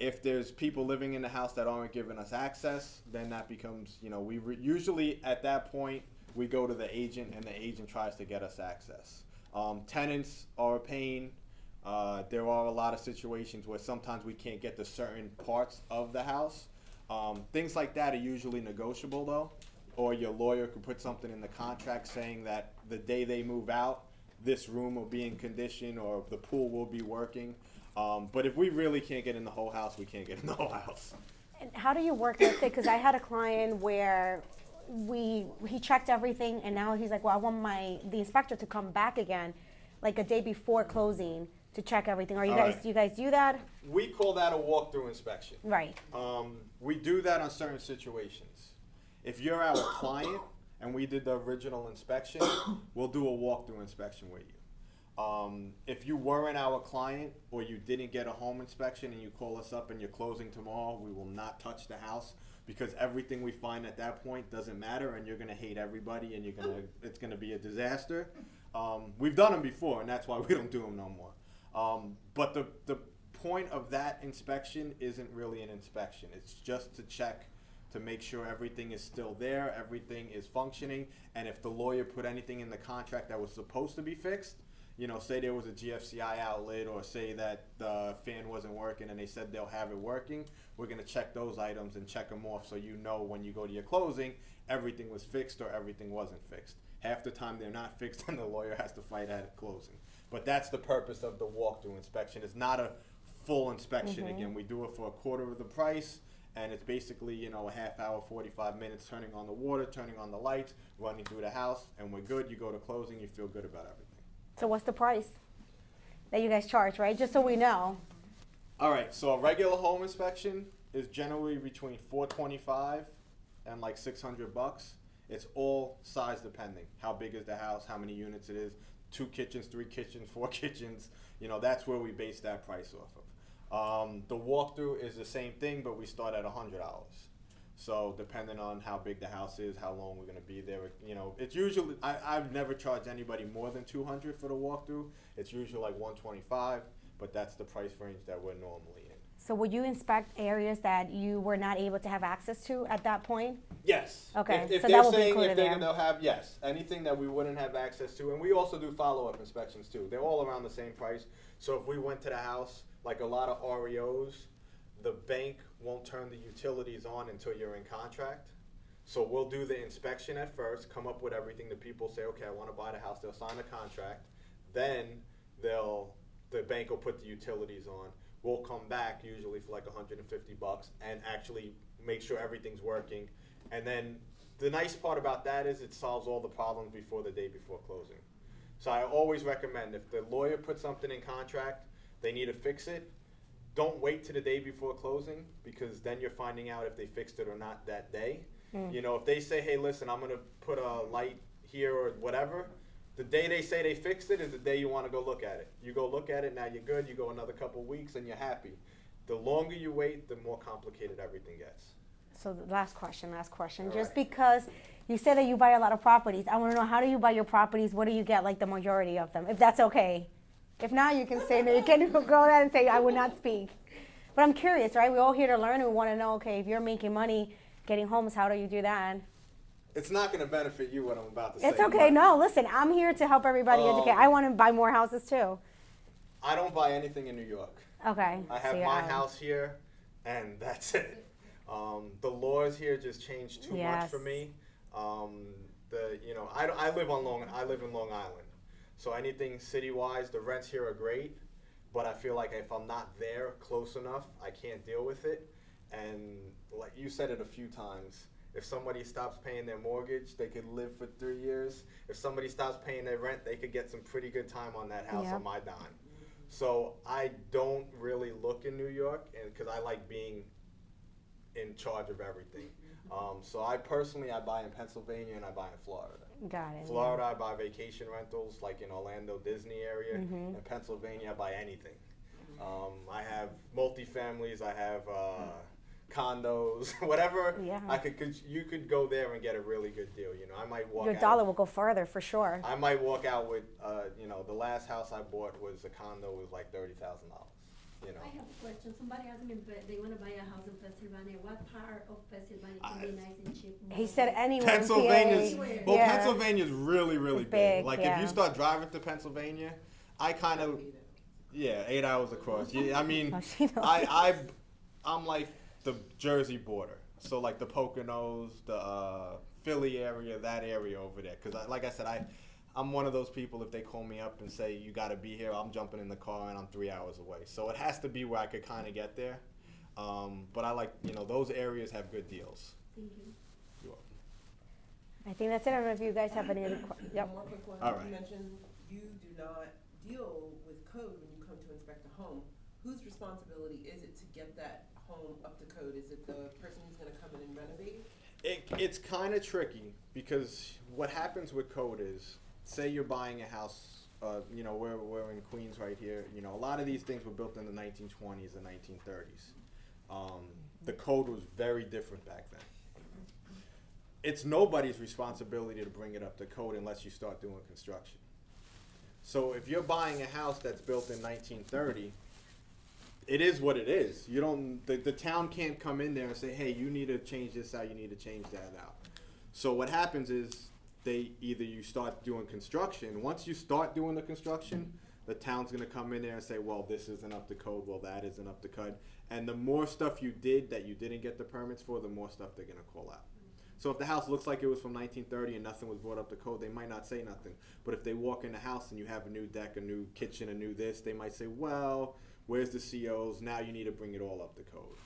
If there's people living in the house that aren't giving us access, then that becomes, you know, usually at that point, we go to the agent and the agent tries to get us access. Tenants are a pain. There are a lot of situations where sometimes we can't get to certain parts of the house. Things like that are usually negotiable though, or your lawyer could put something in the contract saying that the day they move out, this room will be in condition or the pool will be working. But if we really can't get in the whole house, we can't get in the whole house. And how do you work with it? Because I had a client where he checked everything, and now he's like, well, I want the inspector to come back again, like a day before closing, to check everything. Are you guys? Right. Do you guys do that? We call that a walkthrough inspection. Right. We do that on certain situations. If you're our client and we did the original inspection, we'll do a walkthrough inspection with you. If you weren't our client or you didn't get a home inspection and you call us up and you're closing tomorrow, we will not touch the house because everything we find at that point doesn't matter and you're going to hate everybody and it's going to be a disaster. We've done them before, and that's why we don't do them no more. But the point of that inspection isn't really an inspection. It's just to check to make sure everything is still there, everything is functioning, and if the lawyer put anything in the contract that was supposed to be fixed, you know, say there was a GFCI outlet, or say that the fan wasn't working and they said they'll have it working, we're gonna check those items and check them off so you know when you go to your closing, everything was fixed or everything wasn't fixed. Half the time they're not fixed and the lawyer has to fight at closing. But that's the purpose of the walkthrough inspection. It's not a full inspection. Again, we do it for a quarter of the price, and it's basically, you know, a half hour, 45 minutes, turning on the water, turning on the lights, running through the house, and we're good. You go to closing, you feel good about everything. So what's the price that you guys charge, right? Just so we know. All right, so a regular home inspection is generally between $425 and like $600. It's all size depending. How big is the house? How many units it is? 2 kitchens, 3 kitchens, 4 kitchens. You know, that's where we base that price off of. The walkthrough is the same thing, but we start at $100. So depending on how big the house is, how long we're gonna be there, you know, it's usually, I've never charged anybody more than $200 for the walkthrough. It's usually like $125, but that's the price range that we're normally in. So would you inspect areas that you were not able to have access to at that point? Yes. Okay, If so they're that will be saying included there. they'll have, yes, anything that we wouldn't have access to, and we also do follow-up inspections too. They're all around the same price. So if we went to the house, like a lot of REOs, the bank won't turn the utilities on until you're in contract. So we'll do the inspection at first, come up with everything. The people say, okay, I want to buy the house. They'll sign the contract. Then the bank will put the utilities on. We'll come back usually for like $150 and actually make sure everything's working. And then the nice part about that is it solves all the problems before the day before closing. So I always recommend, if the lawyer puts something in contract, they need to fix it, don't wait till the day before closing, because then you're finding out if they fixed it or not that day. You know, if they say, hey, listen, I'm gonna put a light here or whatever, the day they say they fixed it is the day you wanna go look at it. You go look at it, now you're good, you go another couple weeks and you're happy. The longer you wait, the more complicated everything gets. So the last question. All Just right. because you said that you buy a lot of properties, I want to know, how do you buy your properties? What do you get, like the majority of them, if that's okay? If not, you can say no. You can go ahead and say, I would not speak. But I'm curious, right? We're all here to learn, and we want to know, okay, if you're making money getting homes, how do you do that? It's not gonna benefit you what I'm about to say. It's okay. but No, listen, I'm here to help everybody educate. I want to buy more houses too. I don't buy anything in New York. Okay. I have so you're my out. house here, and that's it. The laws here just changed too much for Yes. me. I live in Long Island, so anything city-wise, the rents here are great, but I feel like if I'm not there close enough, I can't deal with it. And like you said it a few times, if somebody stops paying their mortgage, they could live for 3 years. If somebody stops paying their rent, they could get some pretty good time on that house Yep. on my dime. So I don't really look in New York, and because I like being in charge of everything. So I buy in Pennsylvania and I buy in Florida. Got it. Florida, I buy vacation rentals, like in Orlando, Disney area. In Pennsylvania, I buy anything. I have multifamilies, I have condos, whatever. Yeah. You could go there and get a really good deal. You know, I might walk Your out. dollar will go further for sure. I might walk out with, the last house I bought was a condo, was like $30,000. You know. I have a question. Somebody asked me if they want to buy a house in Pennsylvania. What part of Pennsylvania can be nice and cheap? He said anywhere. in Pennsylvania's PA. well, Yeah. Pennsylvania's really, really It's big. big, Like yeah. if you start driving to Pennsylvania, I kind of 8 hours across. Yeah, I mean, Oh, she knows. I'm like the Jersey border, so like the Poconos, the Philly area, that area over there. Because like I said, I'm one of those people, if they call me up and say, you got to be here, I'm jumping in the car and I'm 3 hours away. So it has to be where I could kind of get there. But I like, those areas have good deals. Thank you. You're welcome. I think that's it. I don't know if you guys have any other questions. Yep. One more quick one. All right. You mentioned you do not deal with code when you come to inspect a home. Whose responsibility is it to get that home up to code? Is it the person who's gonna come in and renovate? It's kind of tricky, because what happens with code is, say you're buying a house, we're in Queens right here. A lot of these things were built in the 1920s and 1930s. The code was very different back then. It's nobody's responsibility to bring it up to code unless you start doing construction. So if you're buying a house that's built in 1930, it is what it is. You don't, the town can't come in there and say, hey, you need to change this out, you need to change that out. So what happens is you start doing construction. Once you start doing the construction, the town's gonna come in there and say, well, this isn't up to code, well, that isn't up to code. And the more stuff you did that you didn't get the permits for, the more stuff they're gonna call out. So if the house looks like it was from 1930 and nothing was brought up to code, they might not say nothing. But if they walk in the house and you have a new deck, a new kitchen, a new this, they might say, well, where's the COs? Now you need to bring it all up to code.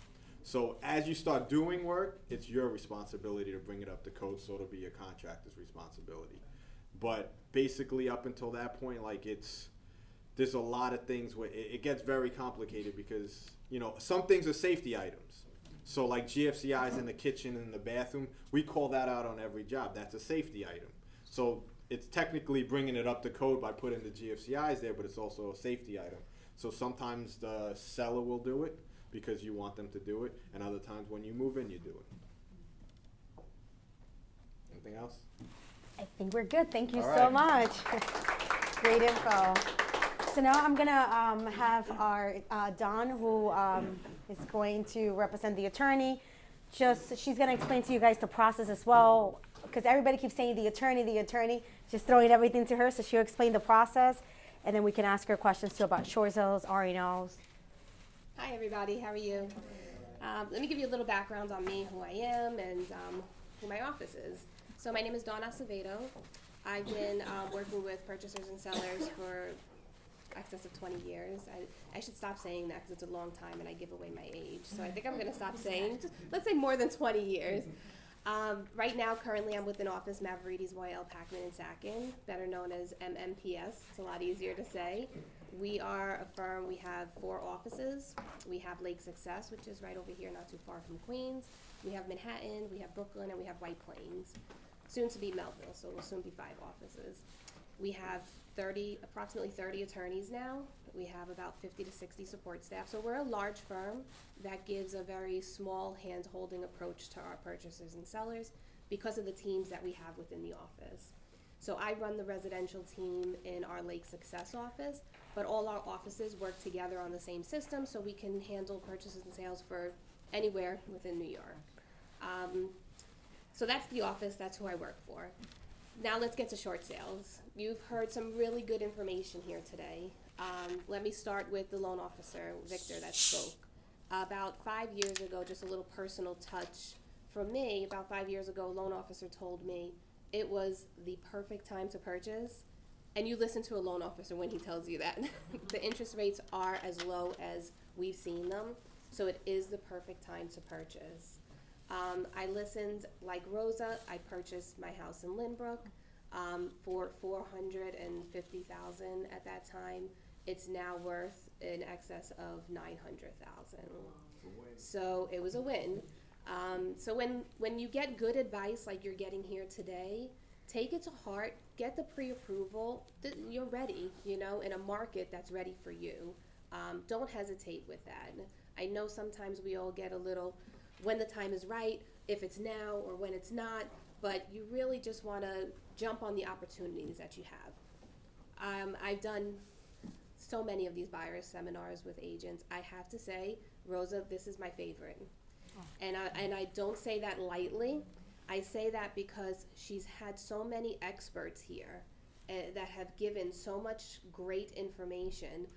So as you start doing work, it's your responsibility to bring it up to code, so it'll be your contractor's responsibility. But basically up until that point, like there's a lot of things where it gets very complicated because, you know, some things are safety items. So like GFCIs in the kitchen and the bathroom, we call that out on every job. That's a safety item. So it's technically bringing it up to code by putting the GFCIs there, but it's also a safety item. So sometimes the seller will do it because you want them to do it, and other times when you move in, you do it. Anything else? I think we're good. Thank you All so right. much. Great info. So now I'm gonna have our Dawn, who is going to represent the attorney. She's gonna explain to you guys the process as well, because everybody keeps saying the attorney, just throwing everything to her. So she'll explain the process, and then we can ask her questions too about short sales, RNLs. Hi, everybody. How are you? Let me give you a little background on me, who I am, and who my office is. So my name is Dawn Acevedo. I've been working with purchasers and sellers for excess of 20 years. I should stop saying that because it's a long time and I give away my age. So I think I'm going to stop saying, let's say more than 20 years. Right now, currently, I'm with an office, Mavrides, Moyle, Packman, and Sacken, better known as MMPS. It's a lot easier to say. We are a firm. We have 4 offices. We have Lake Success, which is right over here, not too far from Queens. We have Manhattan, we have Brooklyn, and we have White Plains. Soon to be Melville, so we'll soon be 5 offices. We have approximately 30 attorneys now. We have about 50 to 60 support staff. So we're a large firm that gives a very small hand-holding approach to our purchasers and sellers because of the teams that we have within the office. So I run the residential team in our Lake Success office, but all our offices work together on the same system so we can handle purchases and sales for anywhere within New York. So that's the office, that's who I work for. Now let's get to short sales. You've heard some really good information here today. Let me start with the loan officer, Victor, that spoke. About 5 years ago, just a little personal touch from me, about 5 years ago, a loan officer told me it was the perfect time to purchase. And you listen to a loan officer when he tells you that. The interest rates are as low as we've seen them, so it is the perfect time to purchase. I listened like Rosa. I purchased my house in Lynbrook for $450,000 at that time. It's now worth in excess of $900,000. So it was a win. So when you get good advice like you're getting here today, take it to heart. Get the pre-approval. You're ready, you know, in a market that's ready for you. Don't hesitate with that. I know sometimes we all get a little when the time is right, if it's now or when it's not, but you really just want to jump on the opportunities that you have. I've done so many of these buyers seminars with agents. I have to say, Rosa, this is my favorite. Oh. And I don't say that lightly. I say that because she's had so many experts here that have given so much great information.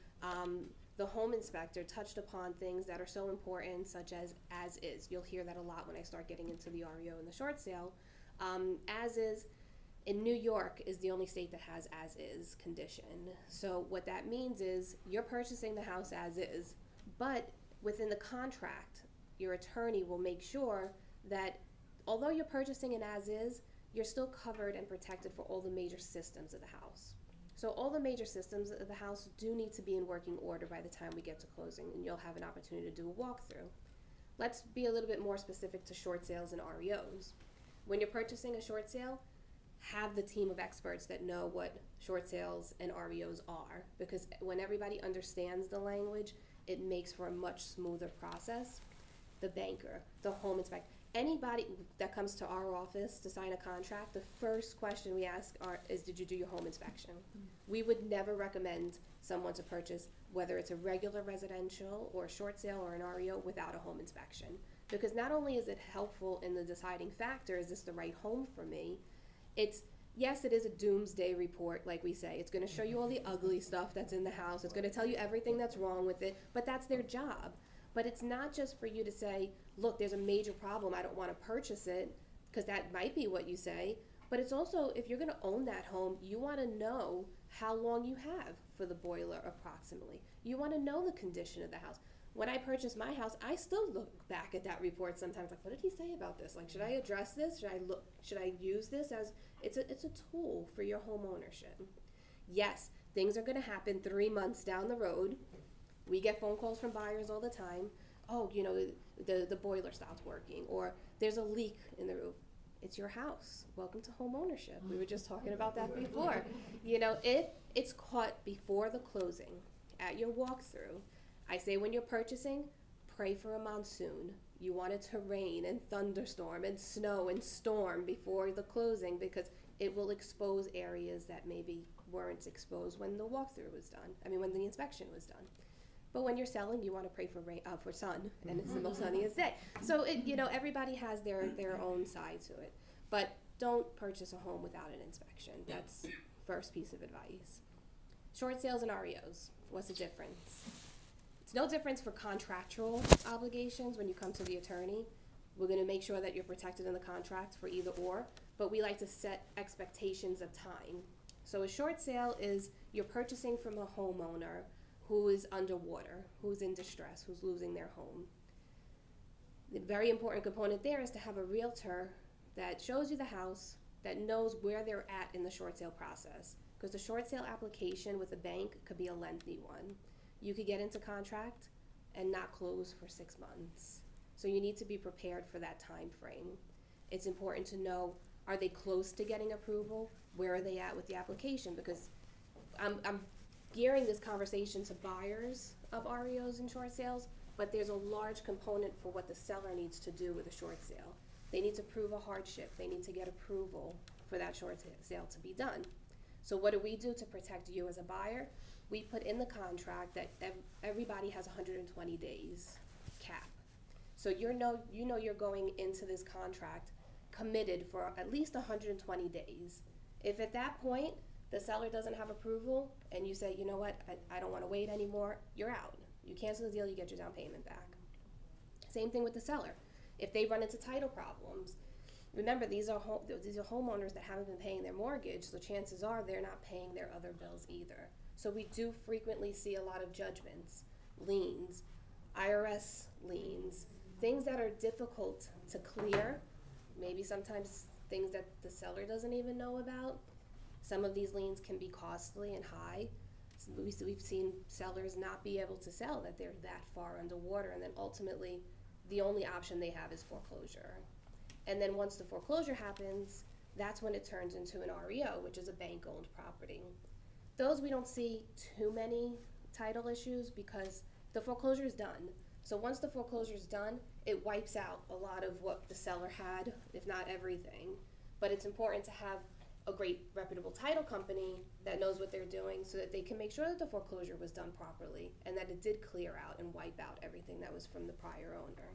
The home inspector touched upon things that are so important, such as is. You'll hear that a lot when I start getting into the REO and the short sale. As is in New York is the only state that has as is condition. So what that means is you're purchasing the house as is, but within the contract, your attorney will make sure that although you're purchasing an as is, you're still covered and protected for all the major systems of the house. So all the major systems of the house do need to be in working order by the time we get to closing, and you'll have an opportunity to do a walkthrough. Let's be a little bit more specific to short sales and REOs. When you're purchasing a short sale, have the team of experts that know what short sales and REOs are, because when everybody understands the language, it makes for a much smoother process. the banker, the home inspector, anybody that comes to our office to sign a contract, the first question we ask is, did you do your home inspection? We would never recommend someone to purchase, whether it's a regular residential or a short sale or an REO, without a home inspection. Because not only is it helpful in the deciding factor, is this the right home for me? Yes, it is a doomsday report, like we say. It's gonna show you all the ugly stuff that's in the house. It's gonna tell you everything that's wrong with it, but that's their job. But it's not just for you to say, look, there's a major problem, I don't wanna purchase it, because that might be what you say. But it's also, if you're gonna own that home, you wanna know how long you have for the boiler approximately. You wanna know the condition of the house. When I purchased my house, I still look back at that report sometimes, like, what did he say about this? Like, should I address this? Should I use this as, it's a tool for your home ownership. Yes, things are gonna happen 3 months down the road. We get phone calls from buyers all the time. Oh, the boiler stopped working, or there's a leak in the roof. It's your house. Welcome to home ownership. We were just talking about that before. If it's caught before the closing, at your walkthrough, I say when you're purchasing, pray for a monsoon. You want it to rain and thunderstorm and snow and storm before the closing, because it will expose areas that maybe weren't exposed when the walkthrough was done. When the inspection was done. But when you're selling, you want to pray for rain, for sun, and it's the most sunniest day. So everybody has their own side to it. But don't purchase a home without an inspection. That's first piece of advice. Short sales and REOs. What's the difference? It's no difference for contractual obligations when you come to the attorney. We're going to make sure that you're protected in the contract for either or, but we like to set expectations of time. So a short sale is you're purchasing from a homeowner who is underwater, who's in distress, who's losing their home. The very important component there is to have a realtor that shows you the house, that knows where they're at in the short sale process. Because the short sale application with a bank could be a lengthy one. You could get into contract and not close for 6 months. So you need to be prepared for that time frame. It's important to know, are they close to getting approval? Where are they at with the application? Because I'm gearing this conversation to buyers of REOs and short sales, but there's a large component for what the seller needs to do with a short sale. They need to prove a hardship. They need to get approval for that short sale to be done. So what do we do to protect you as a buyer? We put in the contract that everybody has 120 days cap. So you know you're going into this contract committed for at least 120 days. If at that point the seller doesn't have approval and you say, you know what, I don't want to wait anymore, you're out. You cancel the deal, you get your down payment back. Same thing with the seller. If they run into title problems, remember, these are homeowners that haven't been paying their mortgage, so chances are they're not paying their other bills either. So we do frequently see a lot of judgments, liens, IRS liens, things that are difficult to clear, maybe sometimes things that the seller doesn't even know about. Some of these liens can be costly and high. So we've seen sellers not be able to sell, that they're that far underwater, and then ultimately the only option they have is foreclosure. And then once the foreclosure happens, that's when it turns into an REO, which is a bank-owned property. Those we don't see too many title issues because the foreclosure is done. So once the foreclosure is done, it wipes out a lot of what the seller had, if not everything. But it's important to have a great reputable title company that knows what they're doing so that they can make sure that the foreclosure was done properly and that it did clear out and wipe out everything that was from the prior owner.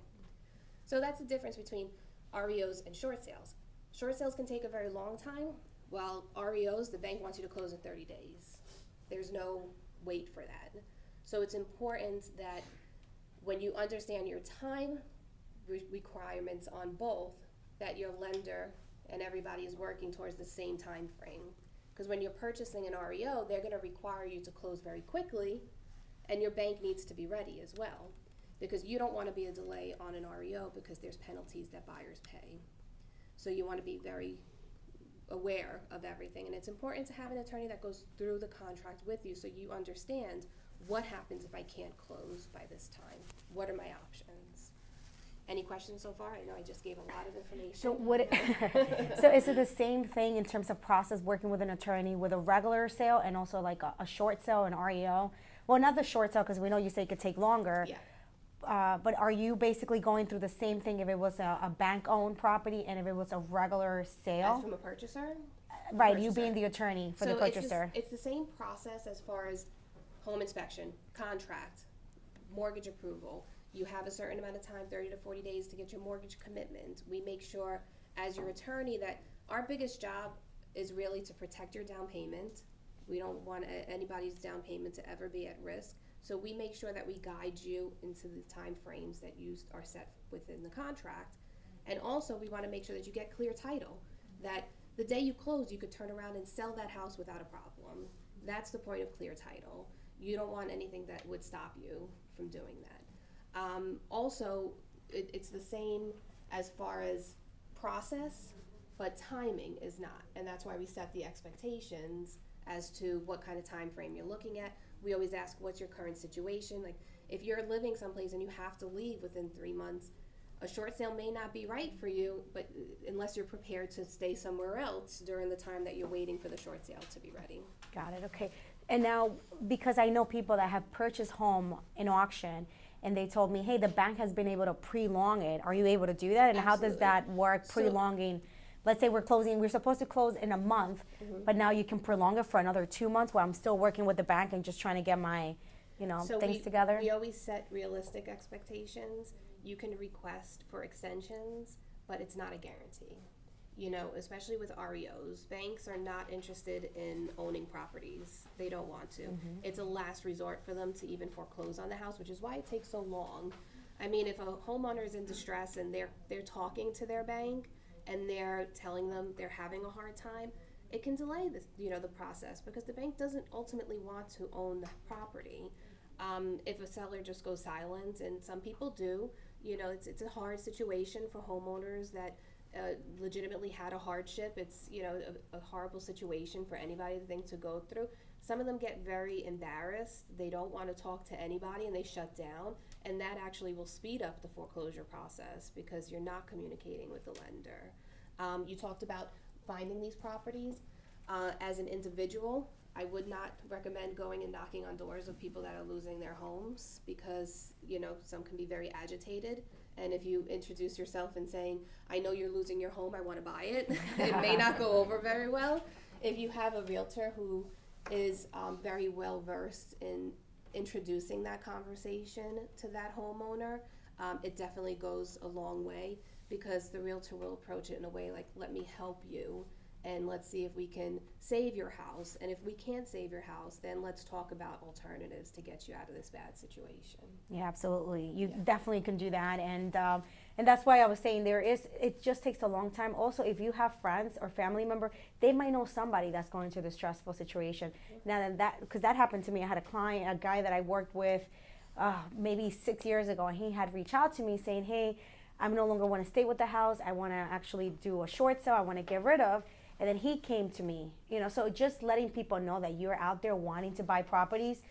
So that's the difference between REOs and short sales. Short sales can take a very long time, while REOs, the bank wants you to close in 30 days. There's no wait for that. So it's important that when you understand your time requirements on both, that your lender and everybody is working towards the same time frame. Because when you're purchasing an REO, they're going to require you to close very quickly, and your bank needs to be ready as well. Because you don't want to be a delay on an REO because there's penalties that buyers pay. So you want to be very aware of everything, and it's important to have an attorney that goes through the contract with you so you understand what happens if I can't close by this time. What are my options? Any questions so far? I know I just gave a lot of information. So is it the same thing in terms of process working with an attorney with a regular sale and also like a short sale, an REO? Well, not the short sale because we know you say it could take longer. Yeah. but are you basically going through the same thing if it was a bank-owned property and if it was a regular As sale? from a purchaser? Right, you purchaser. being the attorney for the So purchaser. It's the same process as far as home inspection, contract, mortgage approval. You have a certain amount of time, 30 to 40 days, to get your mortgage commitment. We make sure, as your attorney, that our biggest job is really to protect your down payment. We don't want anybody's down payment to ever be at risk. So we make sure that we guide you into the time frames that you are set within the contract. And also, we want to make sure that you get clear title, that the day you close, you could turn around and sell that house without a problem. That's the point of clear title. You don't want anything that would stop you from doing that. Also, it's the same as far as process, but timing is not. And that's why we set the expectations as to what kind of time frame you're looking at. We always ask, what's your current situation? Like, if you're living someplace and you have to leave within 3 months, a short sale may not be right for you, but unless you're prepared to stay somewhere else during the time that you're waiting for the short sale to be ready. Got it, okay. And now, because I know people that have purchased home in auction, and they told me, hey, the bank has been able to prolong it. Are you able to do that? And how does Absolutely. that work, So- prolonging? Let's say we're supposed to close in a month, but now you can prolong it for another 2 months while I'm still working with the bank and just trying to get my, So things we, together? We always set realistic expectations. You can request for extensions, but it's not a guarantee. Especially with REOs, banks are not interested in owning properties. They don't want to. It's a last resort for them to even foreclose on the house, which is why it takes so long. I mean, if a homeowner is in distress and they're talking to their bank and they're telling them they're having a hard time, it can delay the process, because the bank doesn't ultimately want to own the property. If a seller just goes silent, and some people do, it's a hard situation for homeowners that legitimately had a hardship. It's a horrible situation for anybody to go through. Some of them get very embarrassed. They don't want to talk to anybody and they shut down, and that actually will speed up the foreclosure process because you're not communicating with the lender. You talked about finding these properties. As an individual, I would not recommend going and knocking on doors of people that are losing their homes, because some can be very agitated. And if you introduce yourself and saying, I know you're losing your home, I want to buy it, it may not go over very well. If you have a realtor who is very well versed in introducing that conversation to that homeowner, it definitely goes a long way, because the realtor will approach it in a way like, let me help you, and let's see if we can save your house. And if we can't save your house, then let's talk about alternatives to get you out of this bad situation. Yeah, absolutely. You definitely can do that, and that's why I was saying it just takes a long time. Also, if you have friends or family member, they might know somebody that's going through this stressful situation. Now because that happened to me. I had a guy that I worked with maybe 6 years ago, and he had reached out to me saying, hey, I no longer want to stay with the house. I want to actually do a short sale. I want to get rid of. And then he came to me, so just letting people know that you're out there wanting to buy properties,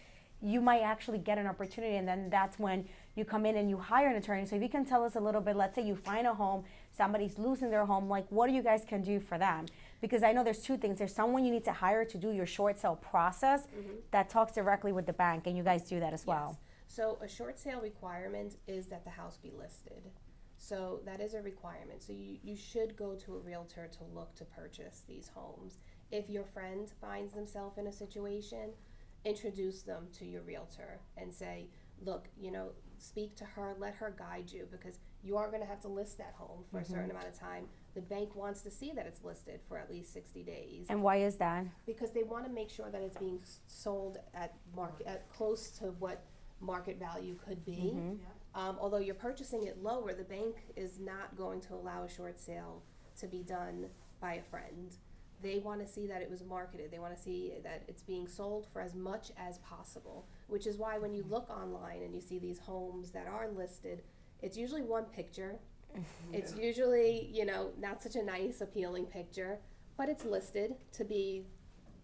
you might actually get an opportunity. And then that's when you come in and you hire an attorney. So if you can tell us a little bit, let's say you find a home, somebody's losing their home, like what do you guys can do for them? Because I know there's two things. There's someone you need to hire to do your short sale process that talks directly with the bank, and you guys do that as well. Yes. So a short sale requirement is that the house be listed. So that is a requirement. So you should go to a realtor to look to purchase these homes. If your friend finds themselves in a situation, introduce them to your realtor and say, look, speak to her, let her guide you, because you are going to have to list that home for a certain amount of time. The bank wants to see that it's listed for at least 60 days. And why is that? Because they want to make sure that it's being sold at close to what market value could be. Although you're purchasing it lower, the bank is not going to allow a short sale to be done by a friend. They want to see that it was marketed. They want to see that it's being sold for as much as possible, which is why when you look online and you see these homes that are listed, it's usually one picture. It's usually, not such a nice, appealing picture, but it's listed to be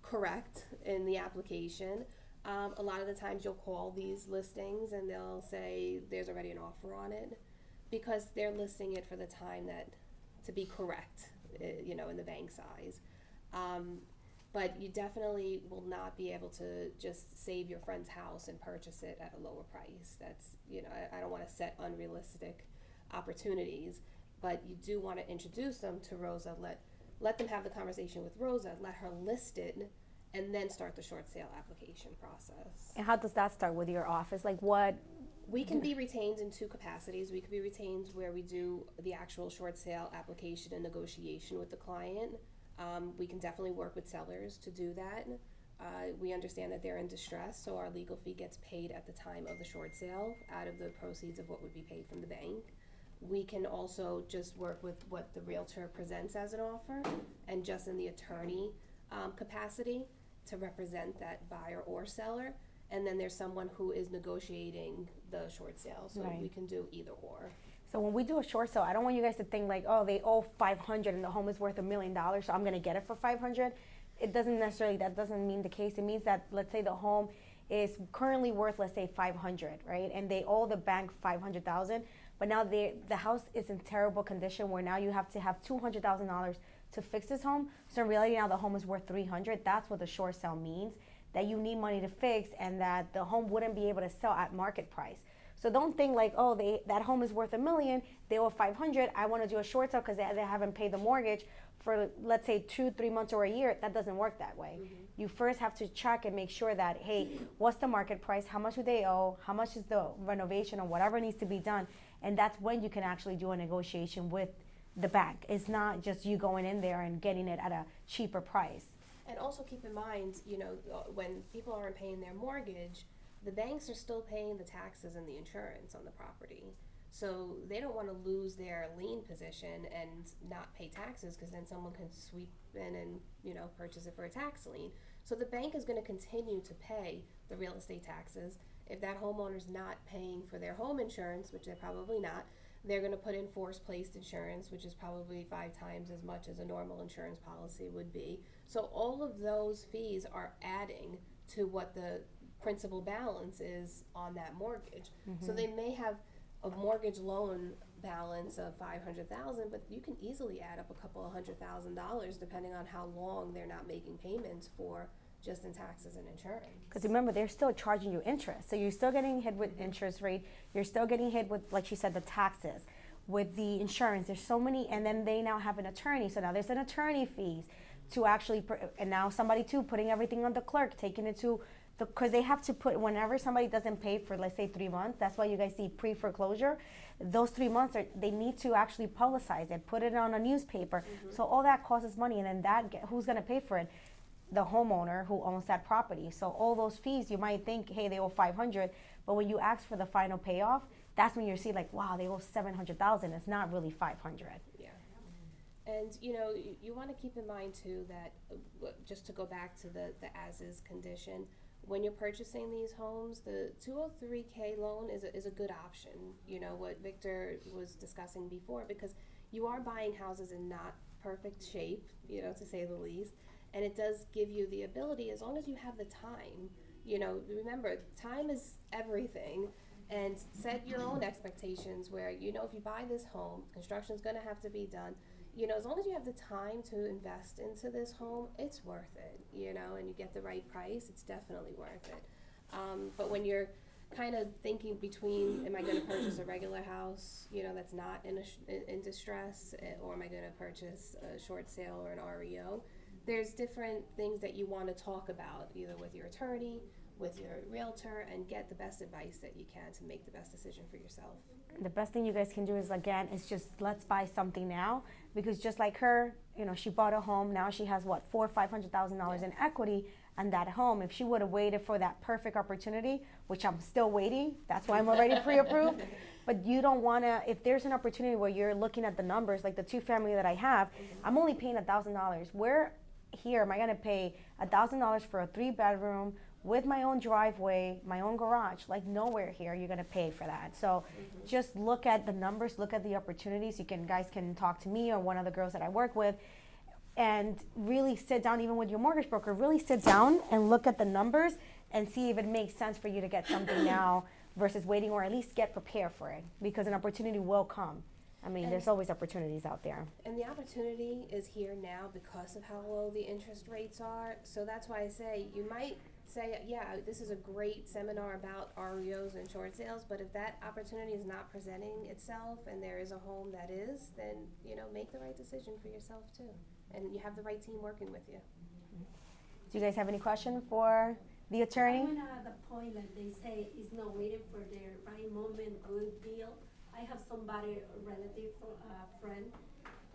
correct in the application. A lot of the times you'll call these listings and they'll say there's already an offer on it, because they're listing it for the time to be correct, in the bank's eyes. But you definitely will not be able to just save your friend's house and purchase it at a lower price. That's, I don't want to set unrealistic opportunities, but you do want to introduce them to Rosa, let them have the conversation with Rosa, let her list it, and then start the short sale application process. And how does that start with your office? Like what? We can be retained in two capacities. We can be retained where we do the actual short sale application and negotiation with the client. We can definitely work with sellers to do that. We understand that they're in distress, so our legal fee gets paid at the time of the short sale out of the proceeds of what would be paid from the bank. We can also just work with what the realtor presents as an offer and just in the attorney capacity to represent that buyer or seller. And then there's someone who is negotiating the short sale, so Right. we can do either or. So when we do a short sale, I don't want you guys to think like, oh, they owe $500 and the home is worth $1 million, so I'm gonna get it for $500. It doesn't necessarily, that doesn't mean the case. It means that, let's say the home is currently worth, let's say $500, right? And they owe the bank $500,000, but now the house is in terrible condition where now you have to have $200,000 to fix this home. So in reality now the home is worth $300. That's what the short sale means, that you need money to fix and that the home wouldn't be able to sell at market price. So don't think like, oh, that home is worth $1 million, they owe $500, I want to do a short sale because they haven't paid the mortgage for, let's say, 2-3 months or a year. That doesn't work that way. Mm-hmm. You first have to check and make sure that, hey, what's the market price? How much do they owe? How much is the renovation or whatever needs to be done? And that's when you can actually do a negotiation with the bank. It's not just you going in there and getting it at a cheaper price. And also keep in mind, when people aren't paying their mortgage, the banks are still paying the taxes and the insurance on the property. So they don't want to lose their lien position and not pay taxes because then someone can sweep in and, purchase it for a tax lien. So the bank is going to continue to pay the real estate taxes. If that homeowner's not paying for their home insurance, which they're probably not, they're going to put in force-placed insurance, which is probably 5 times as much as a normal insurance policy would be. So all of those fees are adding to what the principal balance is on that mortgage. Mm-hmm. So they may have a mortgage loan balance of $500,000, but you can easily add up a couple of $100,000 depending on how long they're not making payments for just in taxes and insurance. Because remember, they're still charging you interest. So you're still getting hit with interest rate. You're still getting hit with, like she said, the taxes, with the insurance. There's so many, and then they now have an attorney. So now there's an attorney fees to actually, and now somebody too, putting everything on the clerk, taking it to, because they have to put, whenever somebody doesn't pay for, let's say 3 months, that's why you guys see pre-foreclosure, those 3 months, they need to actually publicize it, put it on a newspaper. Mm-hmm. So all that costs money, and then who's gonna pay for it? The homeowner who owns that property. So all those fees, you might think, hey, they owe $500, but when you ask for the final payoff, that's when you see like, wow, they owe $700,000. It's not really $500. Yeah. And you want to keep in mind too that just to go back to the as-is condition, when you're purchasing these homes, the 203K loan is a good option. What Victor was discussing before, because you are buying houses in not perfect shape, to say the least. And it does give you the ability, as long as you have the time, remember, time is everything, and set your own expectations where, if you buy this home, construction's gonna have to be done, as long as you have the time to invest into this home, it's worth it, and you get the right price, it's definitely worth it. But when you're kind of thinking between, am I gonna purchase a regular house, that's not in distress, or am I gonna purchase a short sale or an REO, there's different things that you want to talk about, either with your attorney, with your realtor, and get the best advice that you can to make the best decision for yourself. The best thing you guys can do is, again, is just let's buy something now, because just like her, she bought a home. Now she has what, $400,000 or $500,000 in equity on that home. If she would have waited for that perfect opportunity, which I'm still waiting, that's why I'm already pre-approved. But you don't want to, if there's an opportunity where you're looking at the numbers, like the 2-family that I have, I'm only paying $1,000. Where here am I going to pay $1,000 for a 3-bedroom with my own driveway, my own garage? Like nowhere here you're going to pay for that. So just look at the numbers, look at the opportunities. Guys can talk to me or one of the girls that I work with, and really sit down, even with your mortgage broker, really sit down and look at the numbers and see if it makes sense for you to get something now versus waiting, or at least get prepared for it, because an opportunity will come. I mean, And- there's always opportunities out there. And the opportunity is here now because of how low the interest rates are. So that's why I say you might say, yeah, this is a great seminar about REOs and short sales, but if that opportunity is not presenting itself and there is a home that is, then, you know, make the right decision for yourself too. And you have the right team working with you. Do you guys have any question for the attorney? I'm at the point that they say is not waiting for their right moment, good deal. I have somebody, a relative, friend,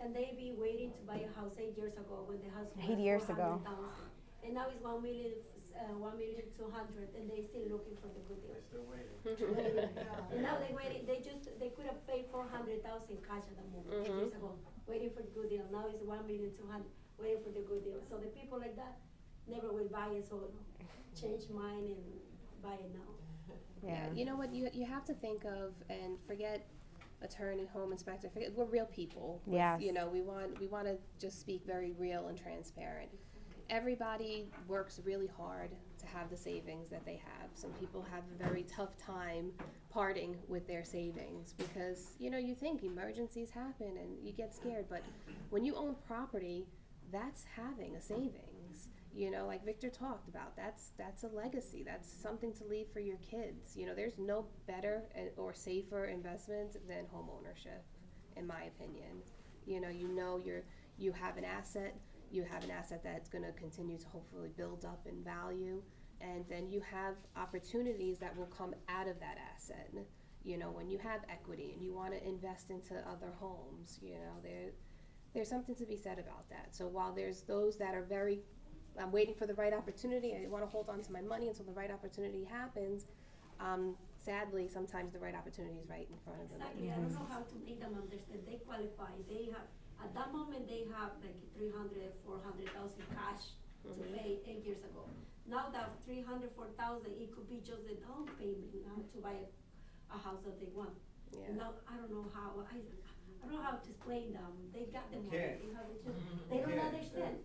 and they be waiting to buy a house 8 years ago when the house was 8 years ago. 400,000. And now it's 1,200,000, and they still looking for the good deal. Still waiting. And now they waiting, they could have paid 400,000 cash at the moment, 8 years ago, waiting for the good deal. Now it's 1,200,000, waiting for the good deal. So the people like that never will buy it, so change mine and buy it now. Yeah, you know what, you have to think of, and forget attorney, home inspector, we're real people. Yes. You know, we want to just speak very real and transparent. Everybody works really hard to have the savings that they have. Some people have a very tough time parting with their savings because, you know, you think emergencies happen and you get scared, but when you own property, that's having a savings. You know, like Victor talked about, that's a legacy. That's something to leave for your kids. You know, there's no better or safer investment than home ownership, in my opinion. You know you have an asset. You have an asset that's going to continue to hopefully build up in value, and then you have opportunities that will come out of that asset. You know, when you have equity and you want to invest into other homes, you know, there's something to be said about that. So while there's those that are very, I'm waiting for the right opportunity, I want to hold on to my money until the right opportunity happens, sadly, sometimes the right opportunity is right in front of them. Exactly, I don't know how to make them understand. They qualify. They have, at that moment, they have like 300, 400,000 cash to pay 8 years ago. Now that 300, 4,000, it could be just the down payment now to buy a house that they want. Yeah. Now, I don't know how, I don't know how to explain them. They got the money. can't. They don't understand.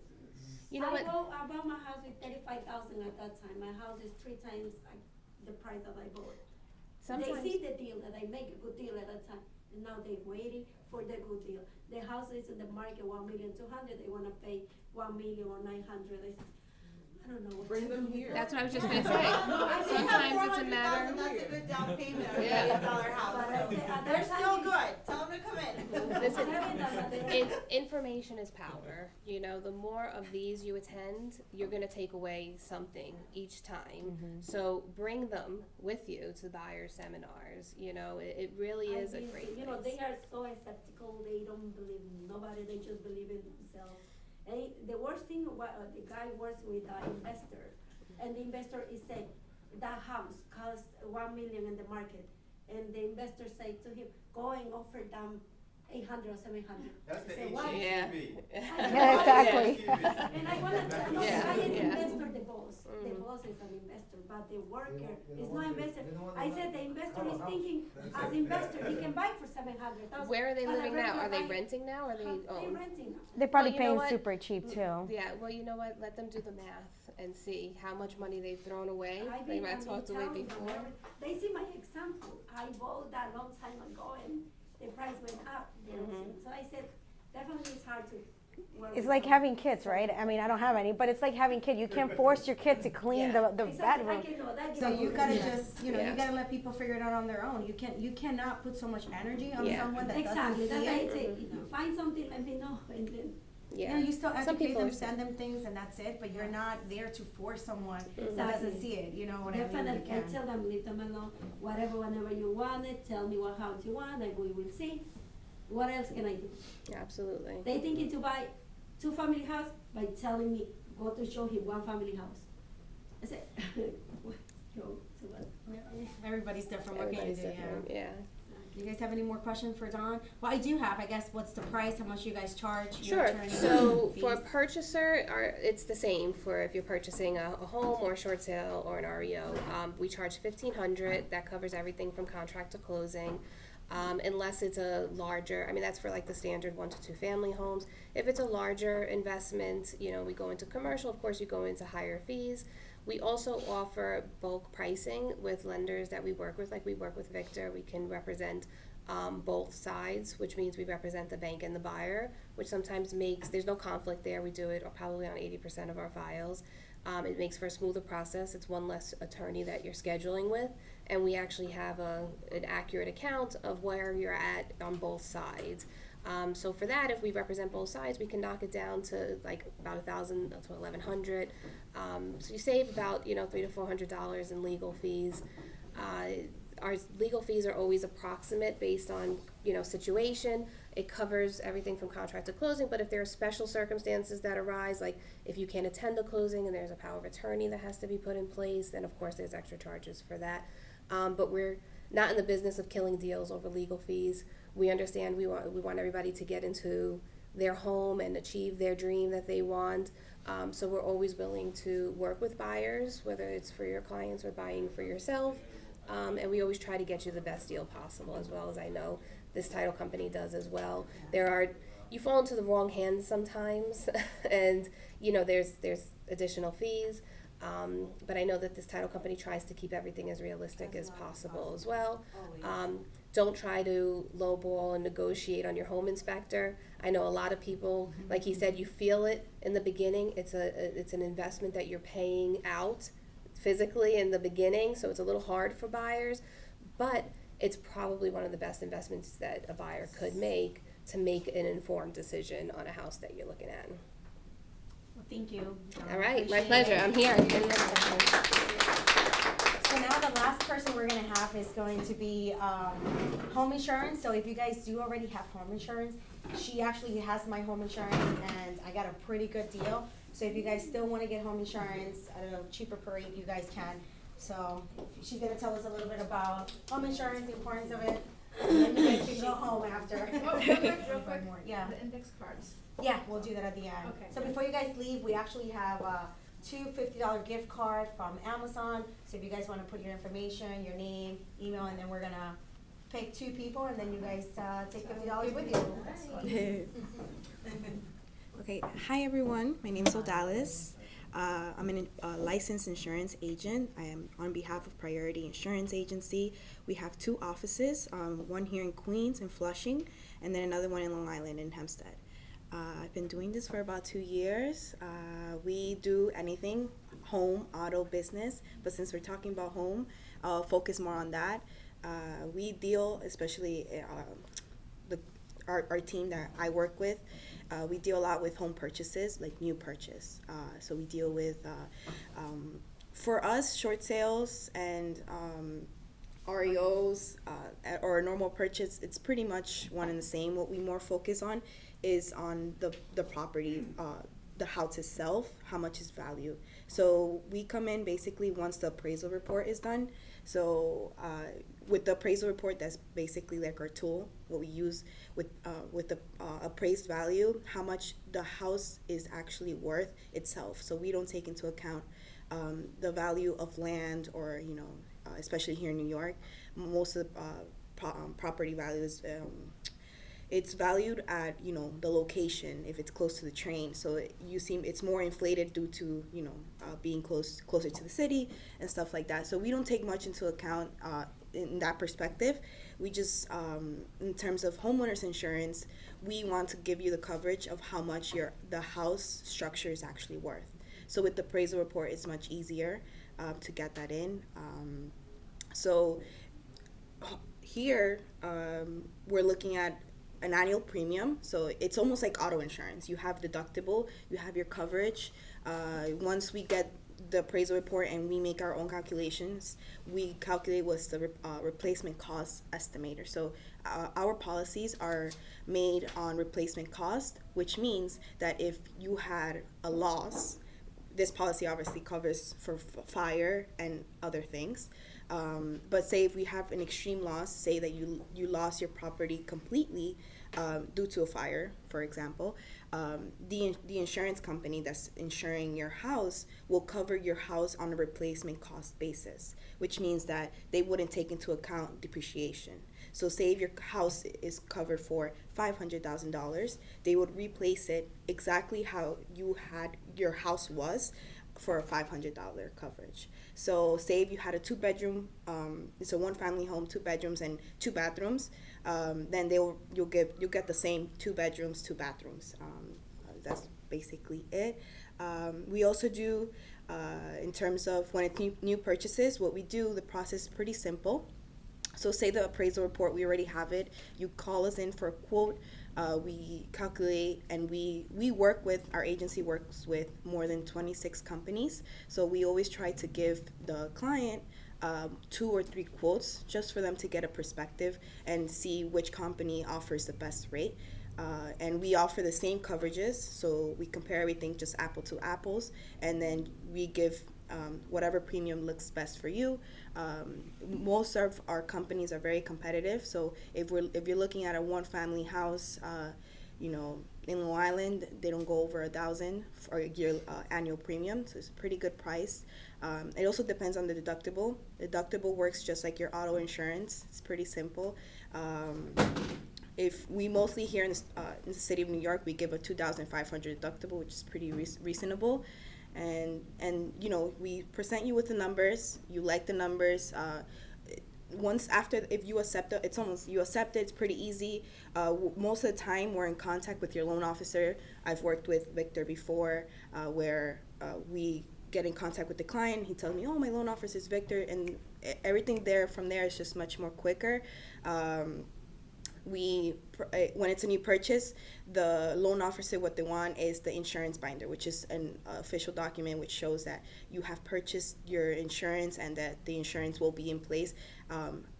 You know what? I bought my house with 35,000 at that time. My house is 3 times the price that I bought. Sometimes They see the deal, that I make a good deal at that time, and now they're waiting for the good deal. The house is in the market 1,200,000, they wanna pay 1,000,000 or 900. I don't know what Bring to them do. here. That's what I was just gonna say. Sometimes it's a matter. That's a good down payment on a Yeah. $1,000,000 house. But I say, at They're that still time, good. Tell them to come in. Listen, information is power. You know, the more of these you attend, you're going to take away something each time. So bring them with you to buyers seminars. You know, it really is a great You know, place. they are so skeptical, they don't believe in nobody, they just believe in themselves. And the worst thing, the guy works with an investor, and the investor is saying, that house costs 1,000,000 in the market, and the investor say to him, go and offer them 800 or 700. That's the I say, "Why?" Yeah. Yeah, exactly. And I want to tell you, Yeah, I am yeah. investor, the boss. The boss is an investor, but the worker is not investor. I said the investor is thinking, as investor, he can buy for 700,000. Where are they but a living now? regular Are they buyer- renting now or are they They're own? renting now. They're probably Well, you know paying what? super cheap too. Yeah, well, you know what? Let them do the math and see how much money they've thrown away. They might talked away telling them before. They see my example. I bought that long time ago and the price went up. You know, so I said, definitely it's hard to work It's with like them. having kids, right? I mean, I don't have any, but it's like having kids. You can't force your kid to clean the Exactly, bedroom. I can know that. So you gotta just, you Yeah. gotta let people figure it out on their own. You cannot put so much energy on Yeah. someone that Exactly, doesn't that's see why I it. say, find something, let me know, and then. Yeah. You still Some educate people them, are send them things, and that's it. But you're not there to force someone that doesn't Exactly. see it. You know what I mean? Definitely, You I can. tell them, leave them alone, whenever you want it, tell me what house you want, and we will see. What else can I do? Absolutely. They thinking to buy 2-family house by telling me, go to show him 1-family house. I said, what, go to what? Everybody's different. What can you Everybody's do? different. Yeah. Yeah. You guys have any more questions for Dawn? Well, I do have. I guess what's the price? How much you guys charge? your Sure. attorney So for a fees? purchaser, it's the same for if you're purchasing a home or a short sale or an REO. We charge $1,500. That covers everything from contract to closing. Unless it's a larger, I mean, that's for like the standard 1 to 2 family homes. If it's a larger investment, you know, we go into commercial, of course, you go into higher fees. We also offer bulk pricing with lenders that we work with, like we work with Victor. We can represent both sides, which means we represent the bank and the buyer, which sometimes there's no conflict there. We do it probably on 80% of our files. It makes for a smoother process. It's one less attorney that you're scheduling with, and we actually have an accurate account of where you're at on both sides. So for that, if we represent both sides, we can knock it down to like about $1,000 to $1,100. So you save about $300 to $400 in legal fees. Our legal fees are always approximate based on situation. It covers everything from contract to closing, but if there are special circumstances that arise, like if you can't attend the closing and there's a power of attorney that has to be put in place, then of course there's extra charges for that. But we're not in the business of killing deals over legal fees. We understand we want everybody to get into their home and achieve their dream that they want. So we're always willing to work with buyers, whether it's for your clients or buying for yourself. And we always try to get you the best deal possible, as well as I know this title company does as well. You fall into the wrong hands sometimes, and there's additional fees. But I know that this title company tries to keep everything as realistic as possible as well. Don't try to lowball and negotiate on your home inspector. I know a lot of people, like he said, you feel it in the beginning. It's an investment that you're paying out physically in the beginning, so it's a little hard for buyers, but it's probably one of the best investments that a buyer could make to make an informed decision on a house that you're looking at. Well, thank you. All right, my Appreciate pleasure. it. I'm here. So now the last person we're gonna have is going to be home insurance. So if you guys do already have home insurance, she actually has my home insurance, and I got a pretty good deal. So if you guys still want to get home insurance at a cheaper per rate, you guys can. So she's gonna tell us a little bit about home insurance, the importance of it, and then you guys can go home after. Oh, real quick, Yeah. the index cards. Yeah, we'll do that at the end. Okay. So before you guys leave, we actually have two $50 gift card from Amazon. So if you guys want to put your information, your name, email, and then we're gonna pick two people, and then you guys take $50 with you. Okay, hi everyone. My name is Odalis. I'm a licensed insurance agent. I am on behalf of Priority Insurance Agency. We have two offices, one here in Queens and Flushing, and then another one in Long Island in Hempstead. I've been doing this for about 2 years. We do anything, home, auto, business, but since we're talking about home, I'll focus more on that. We deal, especially our team that I work with, we deal a lot with home purchases, like new purchase. So we deal with, for us, short sales and REOs or a normal purchase, it's pretty much one and the same. What we more focus on is on the property, the house itself, how much is value. So we come in basically once the appraisal report is done. So with the appraisal report, that's basically like our tool, what we use with the appraised value, how much the house is actually worth itself. So we don't take into account the value of land or, especially here in New York, most of the property values, it's valued at, the location, if it's close to the train. So it's more inflated due to, being closer to the city and stuff like that. So we don't take much into account in that perspective. We just, in terms of homeowners insurance, we want to give you the coverage of how much the house structure is actually worth. So with the appraisal report, it's much easier to get that in. So here, we're looking at an annual premium. So it's almost like auto insurance. You have deductible, you have your coverage. Once we get the appraisal report and we make our own calculations, we calculate what's the replacement cost estimator. So our policies are made on replacement cost, which means that if you had a loss, this policy obviously covers for fire and other things. But say if we have an extreme loss, say that you lost your property completely due to a fire, for example, the insurance company that's insuring your house will cover your house on a replacement cost basis, which means that they wouldn't take into account depreciation. So say if your house is covered for $500,000, they would replace it exactly how your house was for a $500 coverage. So say if you had a 2-bedroom, it's a 1-family home, 2 bedrooms and 2 bathrooms, then you'll get the same 2 bedrooms, 2 bathrooms. That's basically it. We also do, in terms of when it's new purchases, what we do, the process is pretty simple. So say the appraisal report, we already have it. You call us in for a quote. We calculate, and we work with, our agency works with more than 26 companies. So we always try to give the client 2 or 3 quotes just for them to get a perspective and see which company offers the best rate. And we offer the same coverages, so we compare everything just apple to apples, and then we give whatever premium looks best for you. Most of our companies are very competitive, so if you're looking at a 1-family house, in Long Island, they don't go over $1,000 for your annual premium, so it's a pretty good price. It also depends on the deductible. The deductible works just like your auto insurance. It's pretty simple. If we mostly here in the city of New York, we give a $2,500 deductible, which is pretty reasonable. And we present you with the numbers. You like the numbers. Once after, if you accept it, you accept it. It's pretty easy. Most of the time, we're in contact with your loan officer. I've worked with Victor before, where we get in contact with the client. He tells me, "Oh, my loan officer is Victor," and everything from there is just much more quicker. When it's a new purchase, the loan officer, what they want is the insurance binder, which is an official document which shows that you have purchased your insurance and that the insurance will be in place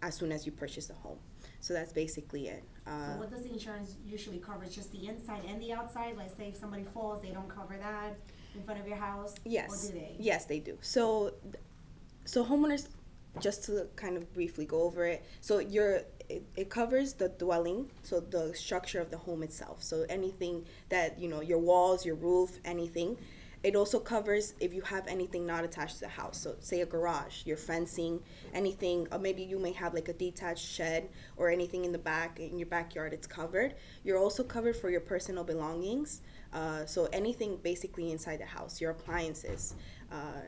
as soon as you purchase the home. So that's basically it. So what does the insurance usually cover? Just the inside and the outside? Like say if somebody falls, they don't cover that in front of your house? Yes. Or do they? Yes, they do. So homeowners, just to kind of briefly go over it, so it covers the dwelling, so the structure of the home itself. So anything that, your walls, your roof, anything. It also covers if you have anything not attached to the house. So say a garage, your fencing, anything, or maybe you may have like a detached shed or anything in your backyard, it's covered. You're also covered for your personal belongings. So anything basically inside the house, your appliances.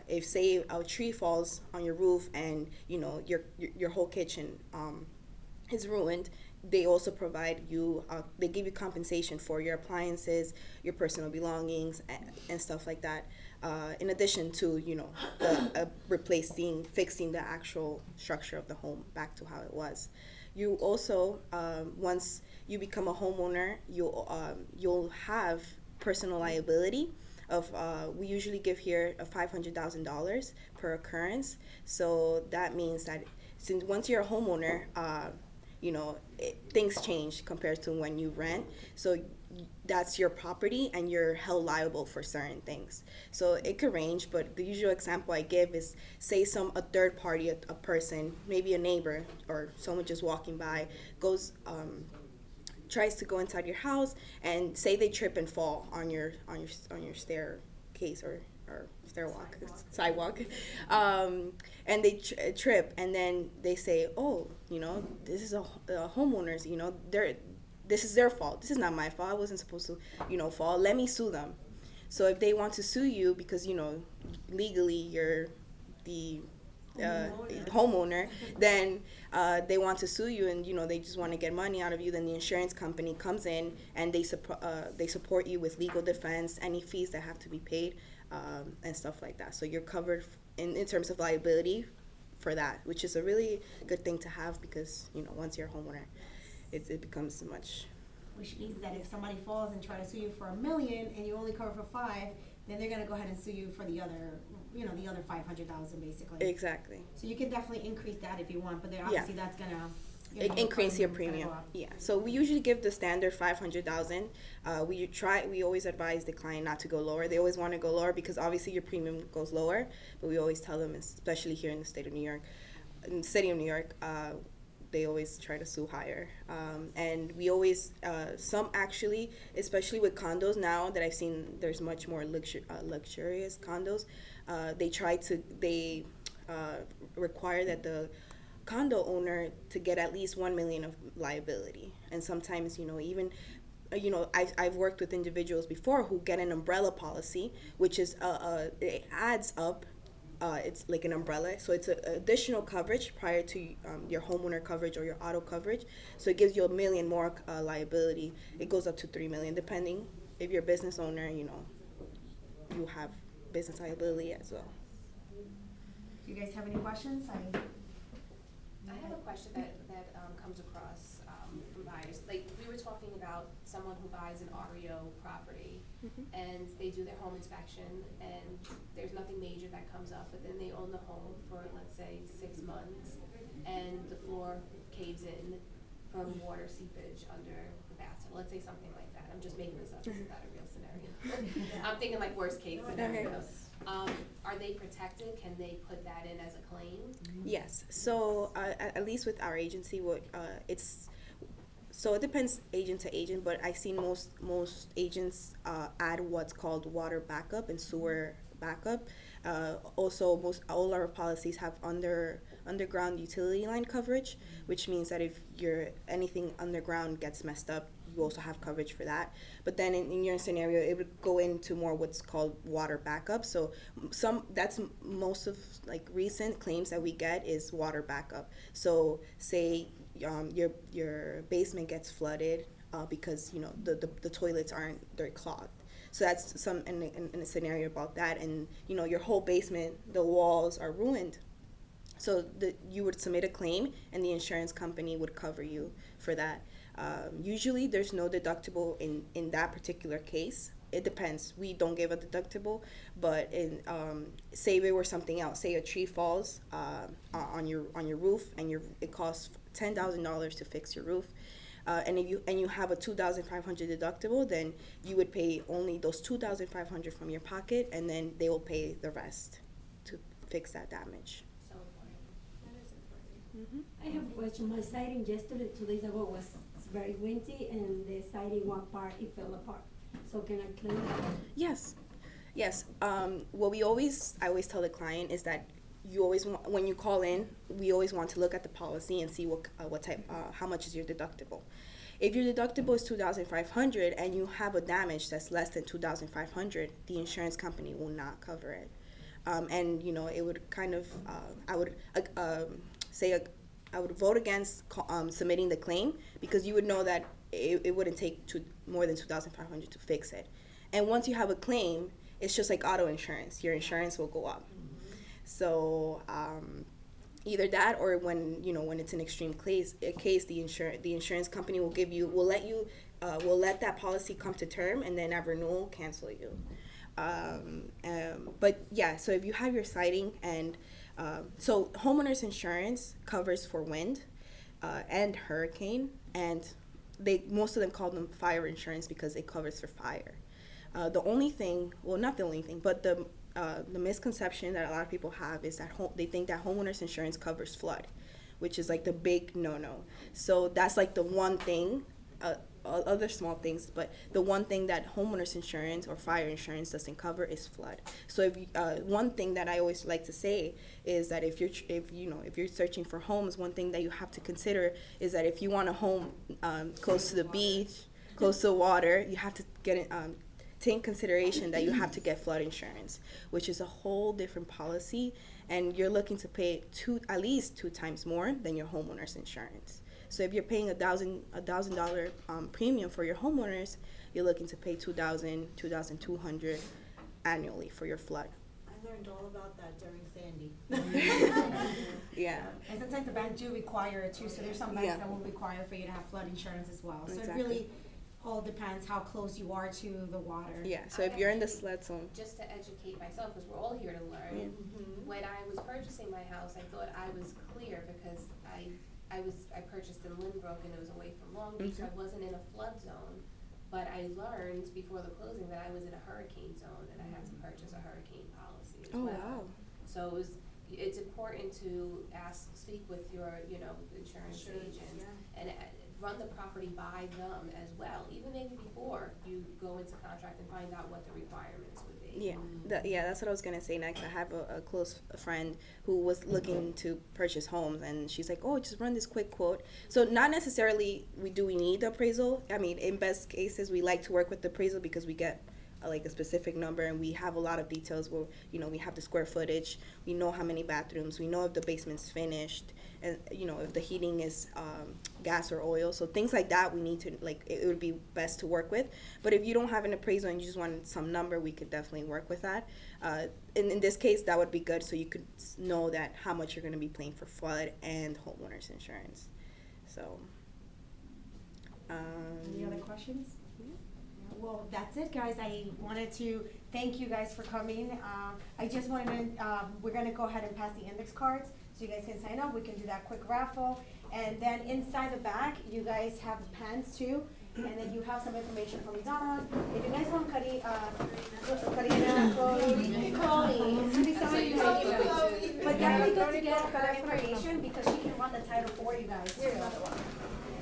If say a tree falls on your roof and your whole kitchen is ruined, they also provide you, they give you compensation for your appliances, your personal belongings, and stuff like that. In addition to, fixing the actual structure of the home back to how it was. You also, once you become a homeowner, you'll have personal liability of, we usually give here a $500,000 per occurrence. So that means that since once you're a homeowner, things change compared to when you rent. So that's your property and you're held liable for certain things. So it could range, but the usual example I give is, say a third party, a person, maybe a neighbor or someone just walking by, tries to go inside your house, and say they trip and fall on your staircase or sidewalk, and they trip, and then they say, "Oh, this is a homeowner's. This is their fault. This is not my fault. I wasn't supposed to, fall. Let me sue them." So if they want to sue you because legally you're the homeowner, then they want to sue you, and they just want to get money out of you. Then the insurance company comes in and they support you with legal defense, any fees that have to be paid, and stuff like that. So you're covered in terms of liability for that, which is a really good thing to have, because once you're a homeowner, it becomes much. Which means that if somebody falls and try to sue you for $1 million and you only cover for $5 million, then they're gonna go ahead and sue you for the other, the other $500,000 basically. Exactly. So you can definitely increase that if you want, but then obviously that's gonna increase your premium. Yeah. So we usually give the standard $500,000. We always advise the client not to go lower. They always want to go lower because obviously your premium goes lower. But we always tell them, especially here in the city of New York, they always try to sue higher. And we always, some actually, especially with condos now that I've seen, there's much more luxurious condos. They require that the condo owner to get at least $1 million of liability. And sometimes, even you know, I've worked with individuals before who get an umbrella policy, which is it adds up. It's like an umbrella, so it's additional coverage prior to your homeowner coverage or your auto coverage. So it gives you $1 million more liability. It goes up to $3 million, depending if you're a business owner. You know, you have business liability as well. Do you guys have any questions? I have a question that comes across from buyers. Like, we were talking about someone who buys an REO property, and they do their home inspection, and there's nothing major that comes up, but then they own the home for, let's say, 6 months, and the floor caves in from water seepage under the bathtub. Let's say something like that. I'm just making this up. This is not a real scenario. I'm thinking like worst case scenario. Are they protected? Can they put that in as a claim? Yes. So at least with our agency, so it depends agent to agent, but I've seen most agents add what's called water backup and sewer backup. Also, all our policies have underground utility line coverage, which means that if anything underground gets messed up, you also have coverage for that. But then in your scenario, it would go into more what's called water backup. So that's most of like recent claims that we get is water backup. So say your basement gets flooded because you know the toilets they're clogged. So that's in a scenario about that, and you know your whole basement, the walls are ruined. So you would submit a claim, and the insurance company would cover you for that. Usually, there's no deductible in that particular case. It depends. We don't give a deductible, but say there were something else. Say a tree falls on your roof, and it costs $10,000 to fix your roof. And if you have a $2,500 deductible, then you would pay only those $2,500 from your pocket, and then they will pay the rest to fix that damage. So important. That is important. I have a question. My siding yesterday, 2 days ago, was very windy, and the siding one part it fell apart. So can I claim that? Yes. What I always tell the client is that you always want, when you call in, we always want to look at the policy and see what type, how much is your deductible. If your deductible is $2,500 and you have a damage that's less than $2,500, the insurance company will not cover it. And you know, it would kind of, I would vote against submitting the claim, because you would know that it wouldn't take more than $2,500 to fix it. And once you have a claim, it's just like auto insurance. Your insurance will go up. So either that, or when it's an extreme case, the insurance company will let that policy come to term, and then at renewal cancel you. But yeah, so if you have your siding, and so homeowners insurance covers for wind and hurricane, and most of them call them fire insurance because it covers for fire. The only thing, well, not the only thing, but the misconception that a lot of people have is that they think that homeowners insurance covers flood, which is like the big no-no. So that's like the one thing, other small things, but the one thing that homeowners insurance or fire insurance doesn't cover is flood. So one thing that I always like to say is that if you're searching for homes, one thing that you have to consider is that if you want a home close to the beach, close to water, you have to take consideration that you have to get flood insurance, which is a whole different policy, and you're looking to pay at least 2 times more than your homeowner's insurance. So if you're paying $1,000 premium for your homeowners, you're looking to pay $2,200 annually for your flood. I learned all about that during Sandy. Yeah. And sometimes the banks do require it too, so there's some banks that will require for you to have flood insurance as well. So Exactly. it really all depends how close you are to the water. Yeah, so if you're in the flood zone. Just to educate myself, because we're all here to learn. Yeah. When I was purchasing my house, I thought I was clear because I purchased in Lynbrook, and it was away from Long Beach, so I wasn't in a flood zone. But I learned before the closing that I was in a hurricane zone, and I had to purchase a hurricane policy as well. Wow. So it's important to speak with your insurance agent. Yeah. And run the property by them as well, even maybe before you go into contract and find out what the requirements would be. Yeah, that's what I was gonna say next. I have a close friend who was looking to purchase homes, and she's like, "Oh, just run this quick quote." So not necessarily we need the appraisal. I mean, in best cases, we like to work with the appraisal because we get like a specific number, and we have a lot of details where we have the square footage, we know how many bathrooms, we know if the basement's finished, and if the heating is gas or oil. So things like that we need to it would be best to work with. But if you don't have an appraisal and you just want some number, we could definitely work with that. In this case, that would be good, so you could know that how much you're going to be paying for flood and homeowners insurance. So any other questions? Well, that's it, guys. I wanted to thank you guys for coming. I just wanted to, we're gonna go ahead and pass the index cards so you guys can sign up. We can do that quick raffle. And then inside the back, you guys have pens too. And then you have some information from Donna. If you guys want Karina, Chloe, it's gonna be somebody you can email. But definitely good to get her information because she can run the title for you guys too.